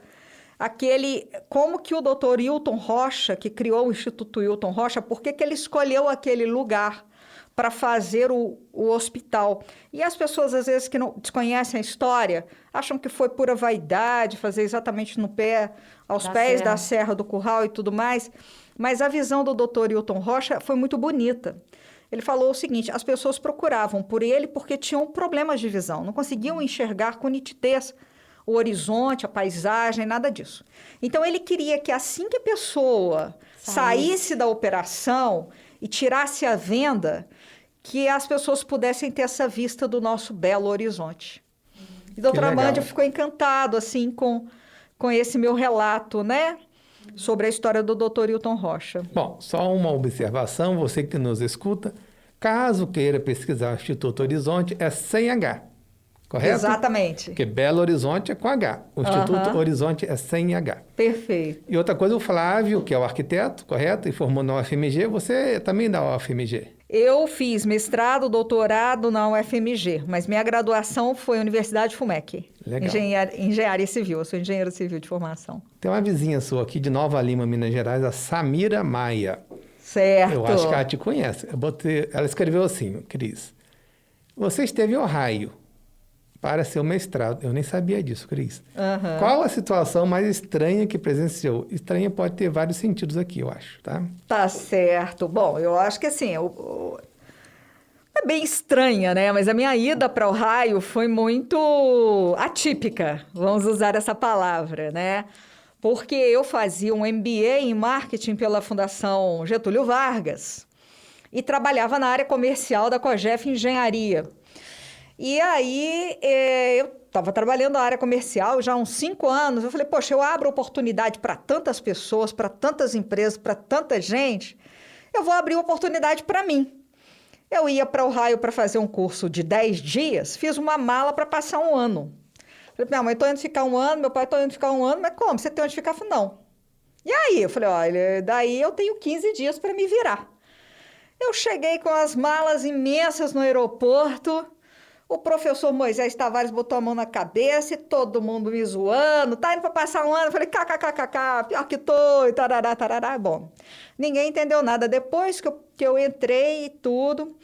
como que o doutor Hilton Rocha, que criou o Instituto Hilton Rocha, por que ele escolheu aquele lugar para fazer o hospital. E as pessoas, às vezes, que não desconhecem a história, acham que foi pura vaidade, fazer exatamente aos pés da Serra do Curral e tudo mais. Mas a visão do Dr. Hilton Rocha foi muito bonita. Ele falou o seguinte: as pessoas procuravam por ele porque tinham problemas de visão, não conseguiam enxergar com nitidez o horizonte, a paisagem, nada disso. Então, ele queria que assim que a pessoa saísse da operação e tirasse a venda, que as pessoas pudessem ter essa vista do nosso belo horizonte. E o doutor Amandio ficou encantado assim, com esse meu relato, né? Sobre a história do Dr. Hilton Rocha. Bom, só uma observação, você que nos escuta, caso queira pesquisar o Instituto Horizonte, é sem H, correto? Exatamente. Porque Belo Horizonte é com H, o Instituto Horizonte é sem H. Perfeito. E outra coisa, o Flávio, que é o arquiteto, correto? E formou na UFMG, você também da UFMG? Eu fiz mestrado, doutorado na UFMG, mas minha graduação foi na Universidade FUMEC. Legal. Engenharia civil, eu sou engenheiro civil de formação. Tem uma vizinha sua aqui de Nova Lima, Minas Gerais, a Samira Maia. Certo. Eu acho que ela te conhece. Ela escreveu assim, Cris: você esteve em Ohio para seu mestrado. Eu nem sabia disso, Cris. Qual a situação mais estranha que presenciou? Estranha pode ter vários sentidos aqui, eu acho, tá? Tá certo. Bom, eu acho que assim, é bem estranha, né? Mas a minha ida para Ohio foi muito atípica, vamos usar essa palavra, né? Porque eu fazia um MBA em marketing pela Fundação Getúlio Vargas e trabalhava na área comercial da Cogef Engenharia. E aí, eu estava trabalhando na área comercial já há uns 5 anos. Eu falei, poxa, eu abro oportunidade para tantas pessoas, para tantas empresas, para tanta gente. Eu vou abrir oportunidade para mim. Eu ia para Ohio para fazer um curso de 10 dias, fiz uma mala para passar 1 ano. Falei, minha mãe, estou indo ficar 1 ano, meu pai, estou indo ficar 1 ano, mas como? Você tem onde ficar? Eu falei, não. E aí? Eu falei, olha, daí eu tenho 15 dias para me virar. Eu cheguei com as malas imensas no aeroporto. O professor Moisés Tavares botou a mão na cabeça e todo mundo me zoando. Tá indo para passar 1 ano? Eu falei, kkkk, pior que tô, e tarará, tarará. Bom, ninguém entendeu nada. Depois que eu entrei e tudo,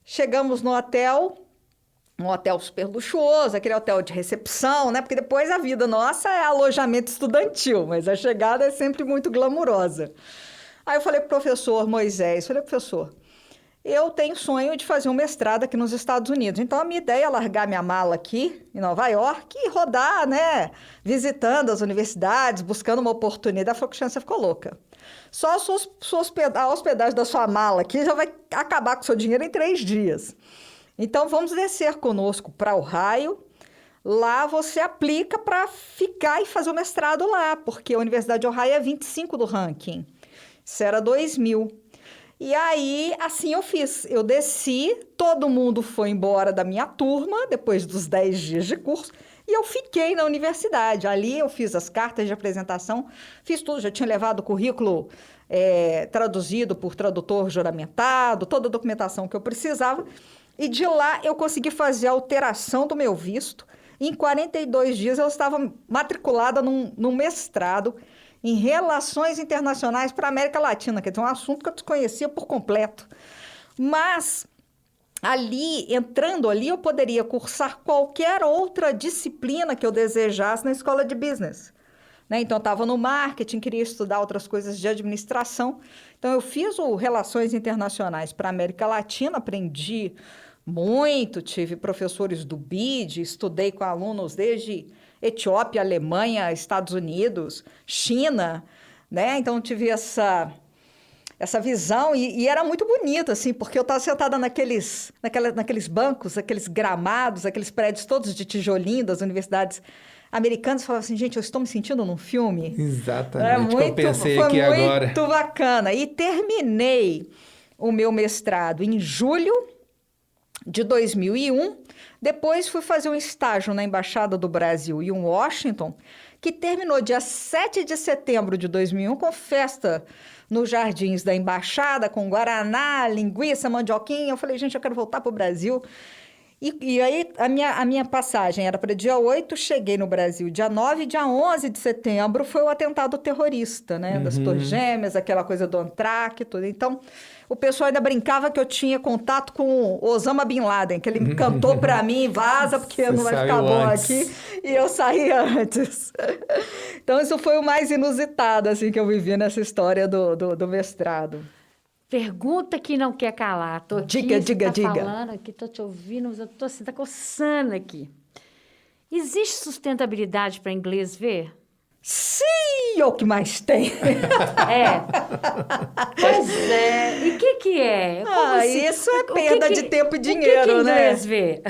chegamos no hotel, um hotel super luxuoso, aquele hotel de recepção, né? Porque depois a vida nossa é alojamento estudantil, mas a chegada é sempre muito glamurosa. Aí eu falei pro professor Moisés, professor, eu tenho sonho de fazer um mestrado aqui nos Estados Unidos. Então, a minha ideia é largar minha mala aqui em Nova York e rodar, né? Visitando as universidades, buscando uma oportunidade. Ela falou que você ficou louca. Só a hospedagem da sua mala aqui já vai acabar com o seu dinheiro em 3 dias. Então, vamos descer conosco para Ohio. Lá você aplica para ficar e fazer o mestrado lá, porque a Universidade de Ohio é 25 do ranking. Isso era 2000. E aí, assim eu fiz. Eu desci, todo mundo foi embora da minha turma, depois dos 10 dias de curso, e eu fiquei na universidade. Ali eu fiz as cartas de apresentação, fiz tudo, já tinha levado o currículo traduzido por tradutor juramentado, toda a documentação que eu precisava, e de lá eu consegui fazer a alteração do meu visto. Em 42 dias eu estava matriculada num mestrado em Relações Internacionais para a América Latina, quer dizer, um assunto que eu desconhecia por completo. Mas, entrando ali, eu poderia cursar qualquer outra disciplina que eu desejasse na escola de business. Né? Então, eu estava no marketing, queria estudar outras coisas de administração. Então, eu fiz o Relações Internacionais para a América Latina, aprendi muito, tive professores do BID, estudei com alunos desde Etiópia, Alemanha, Estados Unidos, China, né? Então, tive essa visão e era muito bonita, assim, porque eu estava sentada naqueles bancos, aqueles gramados, aqueles prédios todos de tijolinho das universidades americanas, e falava assim, gente, eu estou me sentindo num filme. Exatamente, que eu pensei aqui agora. Foi muito bacana. E terminei o meu mestrado em julho de 2001, depois fui fazer um estágio na Embaixada do Brasil em Washington, que terminou dia 7 de setembro de 2001 com festa nos jardins da Embaixada, com guaraná, linguiça, mandioquinha. Eu falei, gente, eu quero voltar para o Brasil. E aí a minha passagem era para dia 8, cheguei no Brasil dia 9, dia 11 de setembro foi o atentado terrorista, né? Das Torres Gêmeas, aquela coisa do Antraque, tudo. Então, o pessoal ainda brincava que eu tinha contato com o Osama Bin Laden, que ele cantou para mim, vaza, porque não vai ficar bom aqui. E eu saí antes. Então, isso foi o mais inusitado, assim, que eu vivi nessa história do mestrado. Pergunta que não quer calar. Tô aqui, diga. falando aqui, tô te ouvindo, mas eu tô assim, tá coçando aqui. Existe sustentabilidade para inglês ver? Sim, é o que mais tem. Pois é. E o que é? Isso é perda de tempo e dinheiro, né? Inglês vê?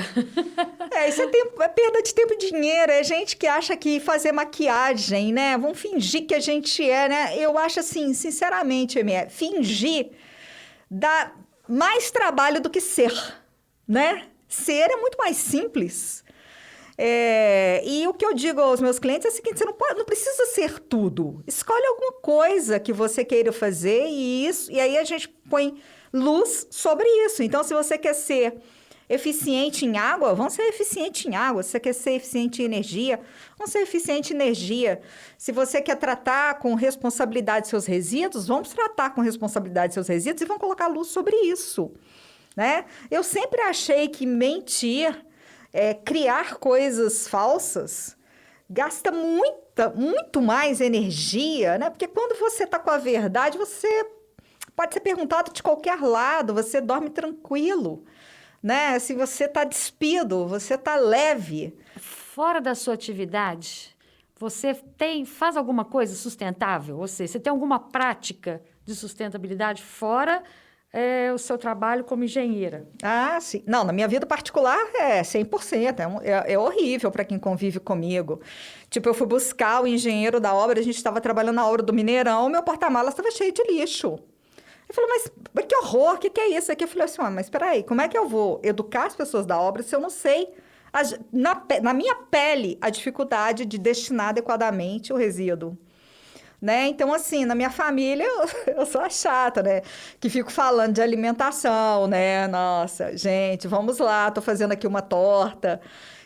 Isso é perda de tempo e dinheiro. É gente que acha que fazer maquiagem, né? Vão fingir que a gente é, né? Eu acho assim, sinceramente, fingir dá mais trabalho do que ser, né? Ser é muito mais simples. E o que eu digo aos meus clientes é o seguinte: você não precisa ser tudo. Escolhe alguma coisa que você queira fazer e aí a gente põe luz sobre isso. Então, se você quer ser eficiente em água, vamos ser eficiente em água. Se você quer ser eficiente em energia, vamos ser eficiente em energia. Se você quer tratar com responsabilidade seus resíduos, vamos tratar com responsabilidade seus resíduos e vamos colocar luz sobre isso, né? Eu sempre achei que mentir, criar coisas falsas, gasta muito mais energia, né? Porque quando você está com a verdade, você pode ser perguntado de qualquer lado, você dorme tranquilo, né? Se você está despido, você está leve. Fora da sua atividade, você faz alguma coisa sustentável? Ou seja, você tem alguma prática de sustentabilidade fora o seu trabalho como engenheira? Ah, sim. Não, na minha vida particular é 100%. É horrível para quem convive comigo. Tipo, eu fui buscar o engenheiro da obra, a gente estava trabalhando na obra do Mineirão, meu porta-malas estava cheio de lixo. Ele falou, mas que horror, o que é isso aqui? Eu falei assim, mas espera aí, como é que eu vou educar as pessoas da obra se eu não sei, na minha pele, a dificuldade de destinar adequadamente o resíduo? Né? Então, assim, na minha família, eu sou a chata, né? Que fico falando de alimentação, né? Nossa, gente, vamos lá, tô fazendo aqui uma torta,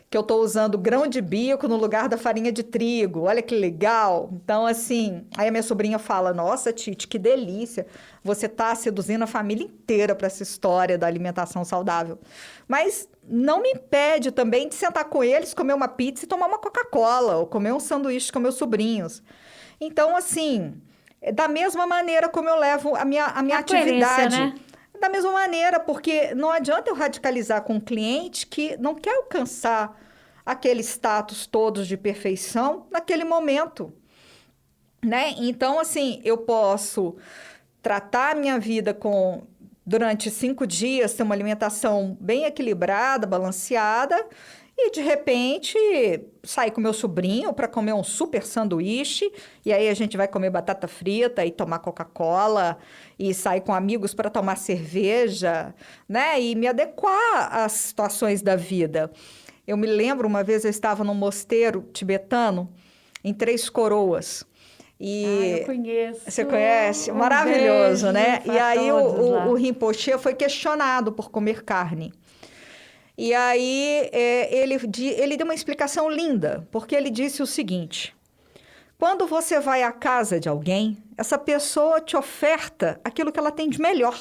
que eu tô usando grão de bico no lugar da farinha de trigo. Olha que legal. Então, assim, aí a minha sobrinha fala, nossa, Tite, que delícia. Você tá seduzindo a família inteira para essa história da alimentação saudável. Mas não me impede também de sentar com eles, comer uma pizza e tomar uma Coca-Cola, ou comer um sanduíche com meus sobrinhos. Então, assim, da mesma maneira como eu levo a minha atividade. Né? Da mesma maneira, porque não adianta eu radicalizar com um cliente que não quer alcançar aquele status todos de perfeição naquele momento, né? Então, assim, eu posso tratar a minha vida durante 5 dias, ter uma alimentação bem equilibrada, balanceada, e, de repente, sair com meu sobrinho para comer um super sanduíche, e aí a gente vai comer batata frita e tomar Coca-Cola, e sair com amigos para tomar cerveja, né? E me adequar às situações da vida. Eu me lembro, uma vez eu estava num mosteiro tibetano, em Três Coroas. Eu conheço. Você conhece? Maravilhoso, né? E aí o Rinpoche foi questionado por comer carne. E aí ele deu uma explicação linda, porque ele disse o seguinte: quando você vai à casa de alguém, essa pessoa te oferta aquilo que ela tem de melhor.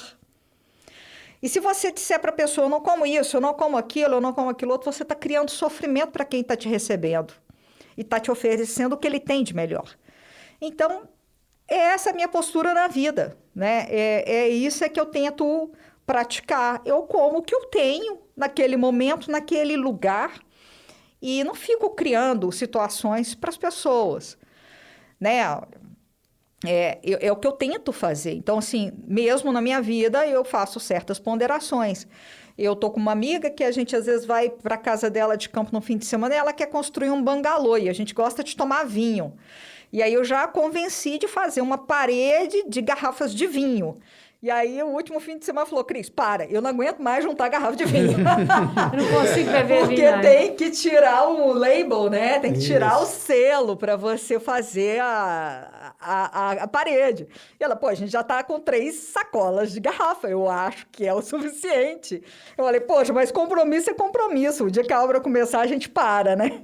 E se você disser para a pessoa, eu não como isso, eu não como aquilo, eu não como aquilo outro, você está criando sofrimento para quem está te recebendo. E está te oferecendo o que ele tem de melhor. Então, essa é a minha postura na vida, né? Isso que eu tento praticar. Eu como o que eu tenho naquele momento, naquele lugar, e não fico criando situações para as pessoas, né? É o que eu tento fazer. Então, assim, mesmo na minha vida, eu faço certas ponderações. Eu tô com uma amiga que a gente, às vezes, vai para a casa dela de campo no fim de semana e ela quer construir um bangalô e a gente gosta de tomar vinho. E aí eu já a convenci de fazer uma parede de garrafas de vinho. E aí, o último fim de semana, falou, Cris, para, eu não aguento mais juntar garrafa de vinho. Eu não consigo beber vinho. Porque tem que tirar o label, né? Tem que tirar o selo para você fazer a parede. E ela, a gente já tá com 3 sacolas de garrafa, eu acho que é o suficiente. Eu falei, poxa, mas compromisso é compromisso. O dia que a obra começar, a gente para, né?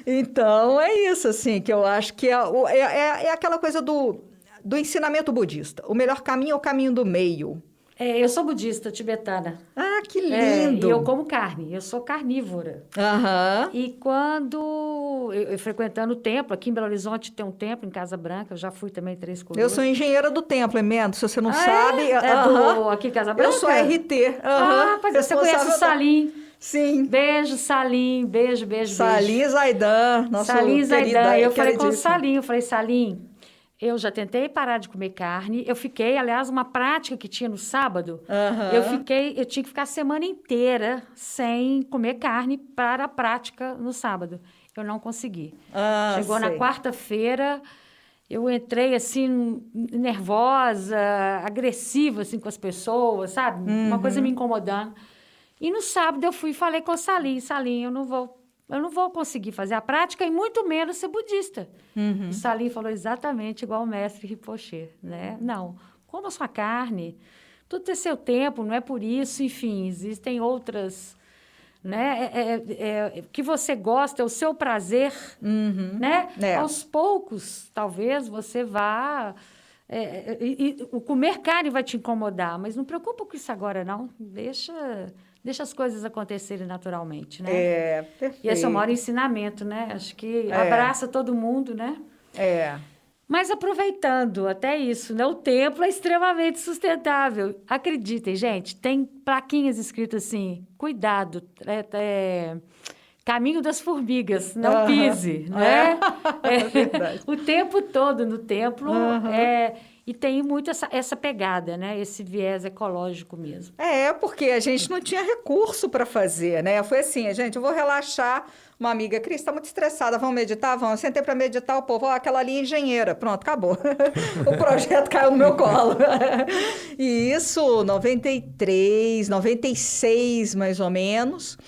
Então, é isso, assim, que eu acho que é aquela coisa do ensinamento budista. O melhor caminho é o caminho do meio. Eu sou budista tibetana. Ah, que lindo! E eu como carne, eu sou carnívora. Aham. E quando eu frequentando o templo, aqui em Belo Horizonte tem um templo em Casa Branca, eu já fui também 3 Coroas. Eu sou engenheira do templo, Emendo, se você não Ah, sabe. do aqui em Casa Branca? Eu sou RT. Ah, pois é, você conhece o Salim. Sim. Beijo, Salim, beijo. Salim Zaidan, nosso Salim Zaidan. Eu falei com o queridíssimo. Salim, eu falei, Salim, eu já tentei parar de comer carne. Eu fiquei, aliás, uma prática que tinha no sábado. Eu tinha que ficar a semana inteira sem comer carne para a prática no sábado. Eu não consegui. Chegou na quarta-feira, eu entrei assim, nervosa, agressiva assim, com as pessoas, sabe? Uma coisa me incomodando. E no sábado eu fui e falei com o Salim, Salim, eu não vou conseguir fazer a prática e muito menos ser budista. O Salim falou exatamente igual o mestre Rinpoche, né? Não, coma a sua carne, tudo tem seu tempo, não é por isso, enfim, existem outras, né? Que você gosta, é o seu prazer, né? Aos poucos, talvez você vá... o comer carne vai te incomodar, mas não preocupa com isso agora, não. Deixa as coisas acontecerem naturalmente, né? Perfeito. E esse é o maior ensinamento, né? Acho que abraça todo mundo, né? Mas aproveitando até isso, né? O templo é extremamente sustentável. Acreditem, gente, tem plaquinhas escritas assim, cuidado, caminho das formigas, não pise, né? Verdade. O tempo todo no templo e tem muito essa pegada, né? Esse viés ecológico mesmo. Porque a gente não tinha recurso para fazer, né? Foi assim, gente, eu vou relaxar. Uma amiga, Cris, está muito estressada, vamos meditar? Vamos. Eu sentei para meditar, o povo, aquela ali é engenheira. Pronto, acabou. O projeto caiu no meu colo. E isso, 93, 96, mais ou menos.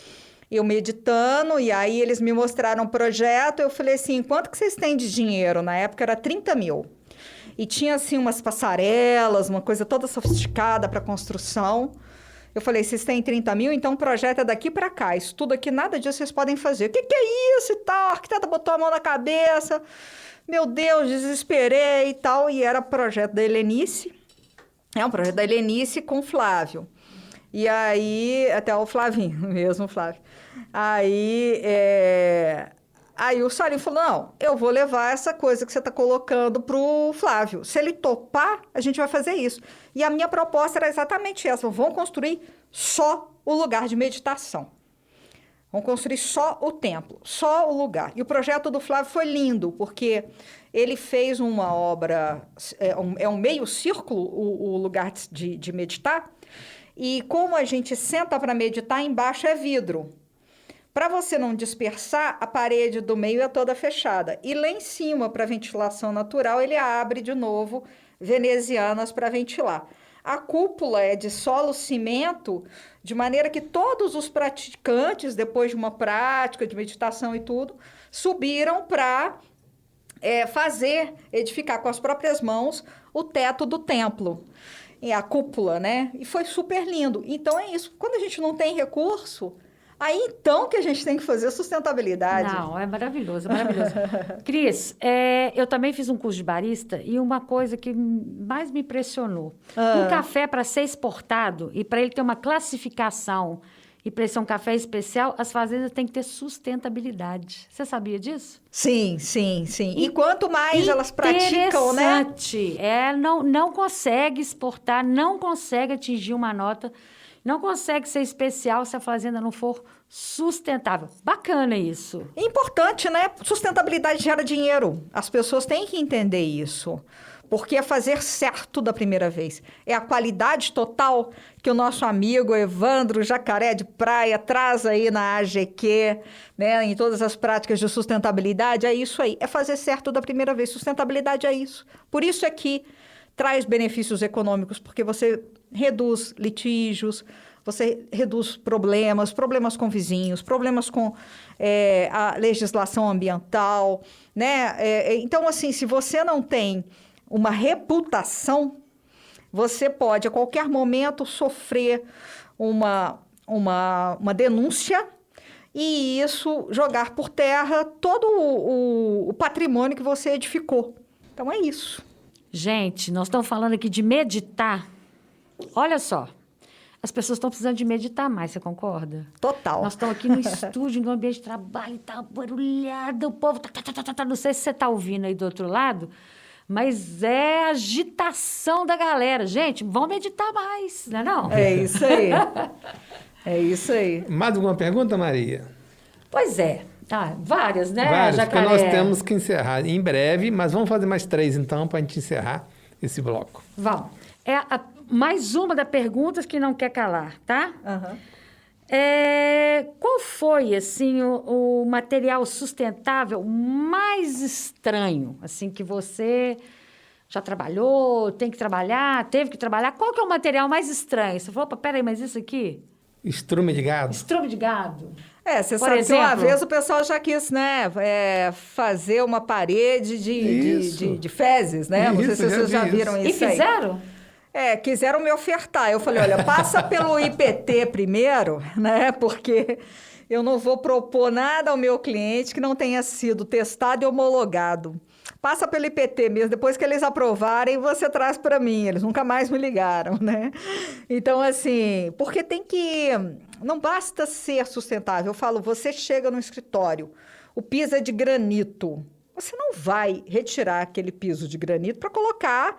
Eu meditando, e aí eles me mostraram o projeto. Eu falei assim, quanto que vocês têm de dinheiro? Na época era 30 mil. E tinha, assim, umas passarelas, uma coisa toda sofisticada para construção. Eu falei, vocês têm 30 mil? Então o projeto é daqui para cá. Isso tudo aqui, nada disso vocês podem fazer. O que é isso e tal? A arquiteta botou a mão na cabeça. Meu Deus, desesperei e tal. E era projeto da Helenice. É um projeto da Helenice com o Flávio. E aí, até o Flavinho mesmo, Flávio. Aí o Salim falou, não, eu vou levar essa coisa que você está colocando para o Flávio. Se ele topar, a gente vai fazer isso. E a minha proposta era exatamente essa. Vamos construir só o lugar de meditação. Vamos construir só o templo, só o lugar. E o projeto do Flávio foi lindo, porque ele fez uma obra, um meio círculo, o lugar de meditar. E como a gente senta para meditar, embaixo é vidro. Para você não dispersar, a parede do meio é toda fechada. E lá em cima, para ventilação natural, ele abre de novo venezianas para ventilar. A cúpula é de solo cimento, de maneira que todos os praticantes, depois de uma prática de meditação e tudo, subiram para edificar com as próprias mãos o teto do templo. A cúpula, né? E foi super lindo. Então é isso. Quando a gente não tem recurso... Aí, então, que a gente tem que fazer sustentabilidade. Não, é maravilhoso, é maravilhoso. Cris, eu também fiz um curso de barista e uma coisa que mais me impressionou. Um café, para ser exportado e para ele ter uma classificação e para ser um café especial, as fazendas têm que ter sustentabilidade. Você sabia disso? Sim. E quanto mais elas praticam, né? Interessante. Não consegue exportar, não consegue atingir uma nota... Não consegue ser especial se a fazenda não for sustentável. Bacana isso. É importante, né? Sustentabilidade gera dinheiro. As pessoas têm que entender isso. Porque é fazer certo da primeira vez. É a qualidade total que o nosso amigo Evandro Jacaré de Praia traz aí na AGQ, né? Em todas as práticas de sustentabilidade. É isso aí. É fazer certo da primeira vez. Sustentabilidade é isso. Por isso é que traz benefícios econômicos, porque você reduz litígios, você reduz problemas com problemas com a legislação ambiental, né? Então, assim, se você não tem uma reputação, você pode, a qualquer momento, sofrer uma denúncia e isso jogar por terra todo o patrimônio que você edificou. Então, é isso. Gente, nós estamos falando aqui de meditar. Olha só, as pessoas estão precisando de meditar mais, você concorda? Total. Nós estamos aqui no estúdio, no ambiente de trabalho, tá barulhado, o povo... Não sei se você está ouvindo aí do outro lado, mas é agitação da galera. Gente, vamos meditar mais, não é não? É isso aí. É isso aí. Mais alguma pergunta, Maria? Pois é. Várias, né, Várias, porque Jacaré? nós temos que encerrar em breve, mas vamos fazer mais 3, então, para a gente encerrar esse bloco. Vamos. Mais uma das perguntas que não quer calar, tá? Aham. Qual foi, assim, o material sustentável mais estranho, assim, que você já trabalhou, tem que trabalhar, teve que trabalhar? Qual que é o material mais estranho? Você falou, opa, peraí, mas isso aqui? Estrume de gado? Estrume de gado. Você Por sabe que uma exemplo? vez o pessoal já quis, né, fazer uma parede Isso. de fezes, né? Não sei Isso, se vocês já já vi viram E isso aí. fizeram? Quiseram me ofertar. Eu falei, olha, passa pelo IPT primeiro, né? Porque eu não vou propor nada ao meu cliente que não tenha sido testado e homologado. Passa pelo IPT mesmo, depois que eles aprovarem, você traz para mim. Eles nunca mais me ligaram, né? Então, assim, porque tem que... Não basta ser sustentável. Eu falo, você chega no escritório, o piso é de granito. Você não vai retirar aquele piso de granito para colocar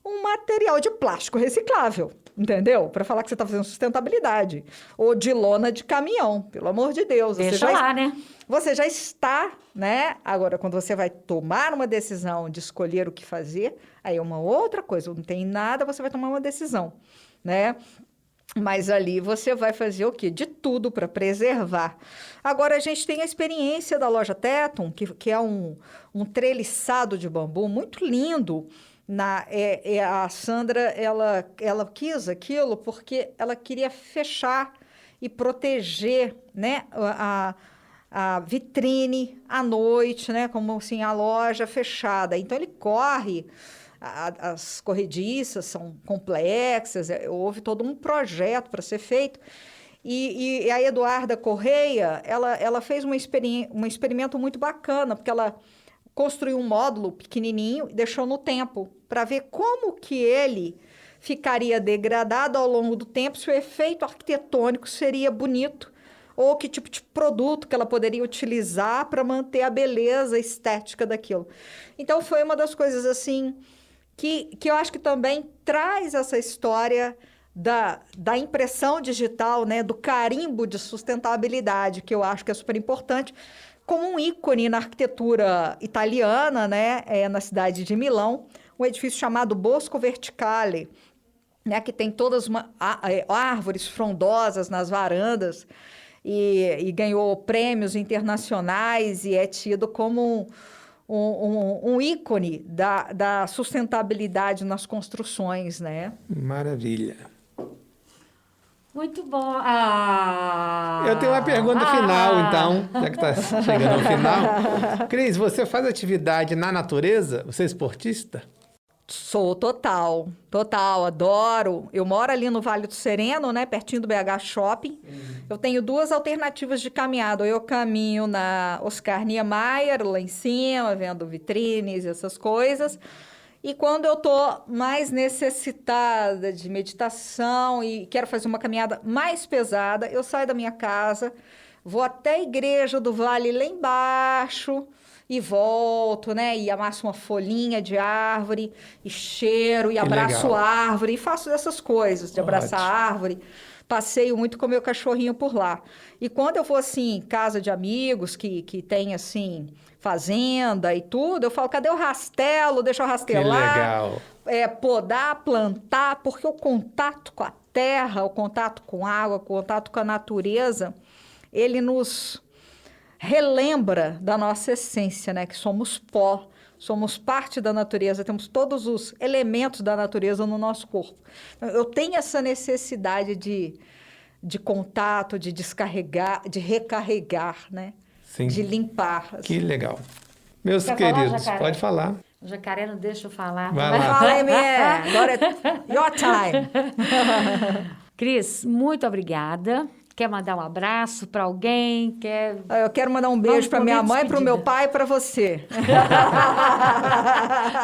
um material de plástico reciclável, entendeu? Para falar que você está fazendo sustentabilidade. Ou de lona de caminhão, pelo amor de Deus. Deixa lá, né? Você já está, né? Agora, quando você vai tomar uma decisão de escolher o que fazer, aí é uma outra coisa. Não tem nada, você vai tomar uma decisão, né? Mas ali você vai fazer o quê? De tudo para preservar. Agora, a gente tem a experiência da loja Teton, que é um treliçado de bambu muito lindo. A Sandra, ela quis aquilo porque ela queria fechar e proteger, né, a vitrine à noite, né, como assim, a loja fechada. Então, ele corre, as corrediças são complexas, houve todo um projeto para ser feito. E a Eduarda Correia, ela fez um experimento muito bacana, porque ela construiu um módulo pequenininho e deixou no tempo para ver como que ele ficaria degradado ao longo do tempo, se o efeito arquitetônico seria bonito ou que tipo de produto que ela poderia utilizar para manter a beleza estética daquilo. Então, foi uma das coisas assim que eu acho que também traz essa história da impressão digital, né, do carimbo de sustentabilidade, que eu acho que é super importante, como um ícone na arquitetura italiana, né, na cidade de Milão, um edifício chamado Bosco Verticale, né, que tem todas árvores frondosas nas varandas e ganhou prêmios internacionais e é tido como um ícone da sustentabilidade nas construções, né? Maravilha. Muito bom. Eu tenho uma pergunta final, então, já que está chegando ao final. Cris, você faz atividade na natureza? Você é esportista? Sou total, adoro. Eu moro ali no Vale do Sereno, né, pertinho do BH Shopping. Eu tenho 2 alternativas de caminhada. Eu caminho na Oscar Niemeyer, lá em cima, vendo vitrines, essas coisas. E quando eu estou mais necessitada de meditação e quero fazer uma caminhada mais pesada, eu saio da minha casa, vou até a igreja do Vale lá embaixo e volto, né? E amasso uma folhinha de árvore e cheiro e abraço a árvore e faço essas coisas de abraçar a árvore. Passeio muito com meu cachorrinho por lá. E quando eu vou, assim, casa de amigos que tem, assim, fazenda e tudo, eu falo, cadê o rastelo? Deixa eu rastelar. Que legal. Podar, plantar, porque o contato com a terra, o contato com a água, o contato com a natureza, ele nos relembra da nossa essência, né? Que somos pó. Somos parte da natureza, temos todos os elementos da natureza no nosso corpo. Eu tenho essa necessidade de contato, de descarregar, de recarregar, né? Sim. De limpar. Assim. Que legal. Meus Quer queridos, falar, Jacaré? pode falar. O Jacaré não deixa eu falar. Vai lá. Fala, Emê, agora é your time. Cris, muito obrigada. Quer mandar um abraço para alguém? Eu quero mandar um beijo para minha mãe, para o meu pai e para você.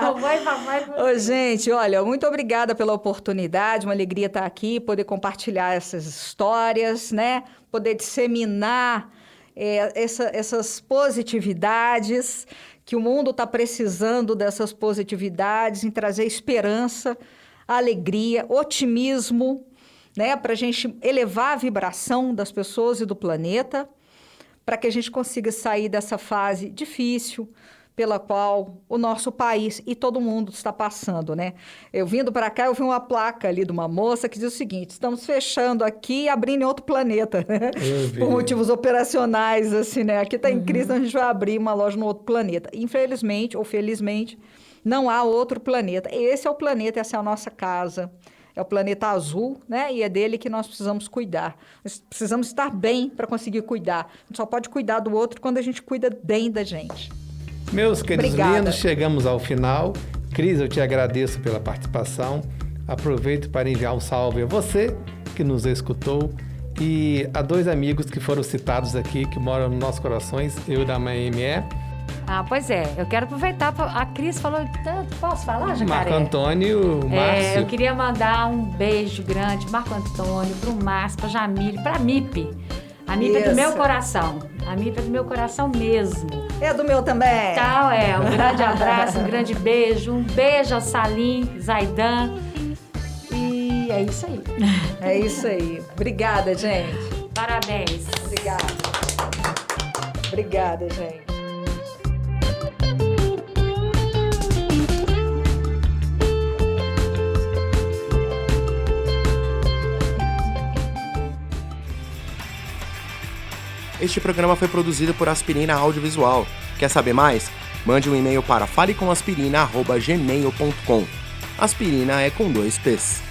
Mamãe, papai. Ô, gente, olha, muito obrigada pela oportunidade. Uma alegria estar aqui, poder compartilhar essas histórias, né? Poder disseminar essas positividades, que o mundo está precisando dessas positividades, em trazer esperança, alegria, otimismo, né, para a gente elevar a vibração das pessoas e do planeta, para que a gente consiga sair dessa fase difícil pela qual o nosso país e todo mundo está passando, né? Eu vindo para cá, eu vi uma placa ali de uma moça que diz o seguinte: estamos fechando aqui e abrindo em outro planeta, né? Por motivos operacionais, assim, né? Aqui está em crise, então a gente vai abrir uma loja no outro planeta. Infelizmente ou felizmente, não há outro planeta. Esse é o planeta, essa é a nossa casa. É o planeta azul, né? E é dele que nós precisamos cuidar. Nós precisamos estar bem para conseguir cuidar. A gente só pode cuidar do outro quando a gente cuida bem da gente. Meus queridos Obrigada. lindos, chegamos ao final. Cris, eu te agradeço pela participação. Aproveito para enviar um salve a você que nos escutou e a 2 amigos que foram citados aqui, que moram nos nossos corações, eu e da mãe ME. Pois é, eu quero aproveitar, a Cris falou tanto, posso falar, Jacaré? Marco Antônio, Márcio. Eu queria mandar um beijo grande, Marco Antônio, pro Márcio, pra Jamile, pra Mipe. A Mipe é do meu coração, a Mipe é do meu coração mesmo. É do meu também. Então, um grande abraço, um grande beijo, um beijo ao Salim, Zaidan, e é isso aí. É isso aí. Obrigada, gente. Parabéns. Obrigada, gente. Este programa foi produzido por Aspirina Audiovisual. Quer saber mais? Mande um e-mail para falecomaspirina@gmail.com. Aspirina é com 2 P's.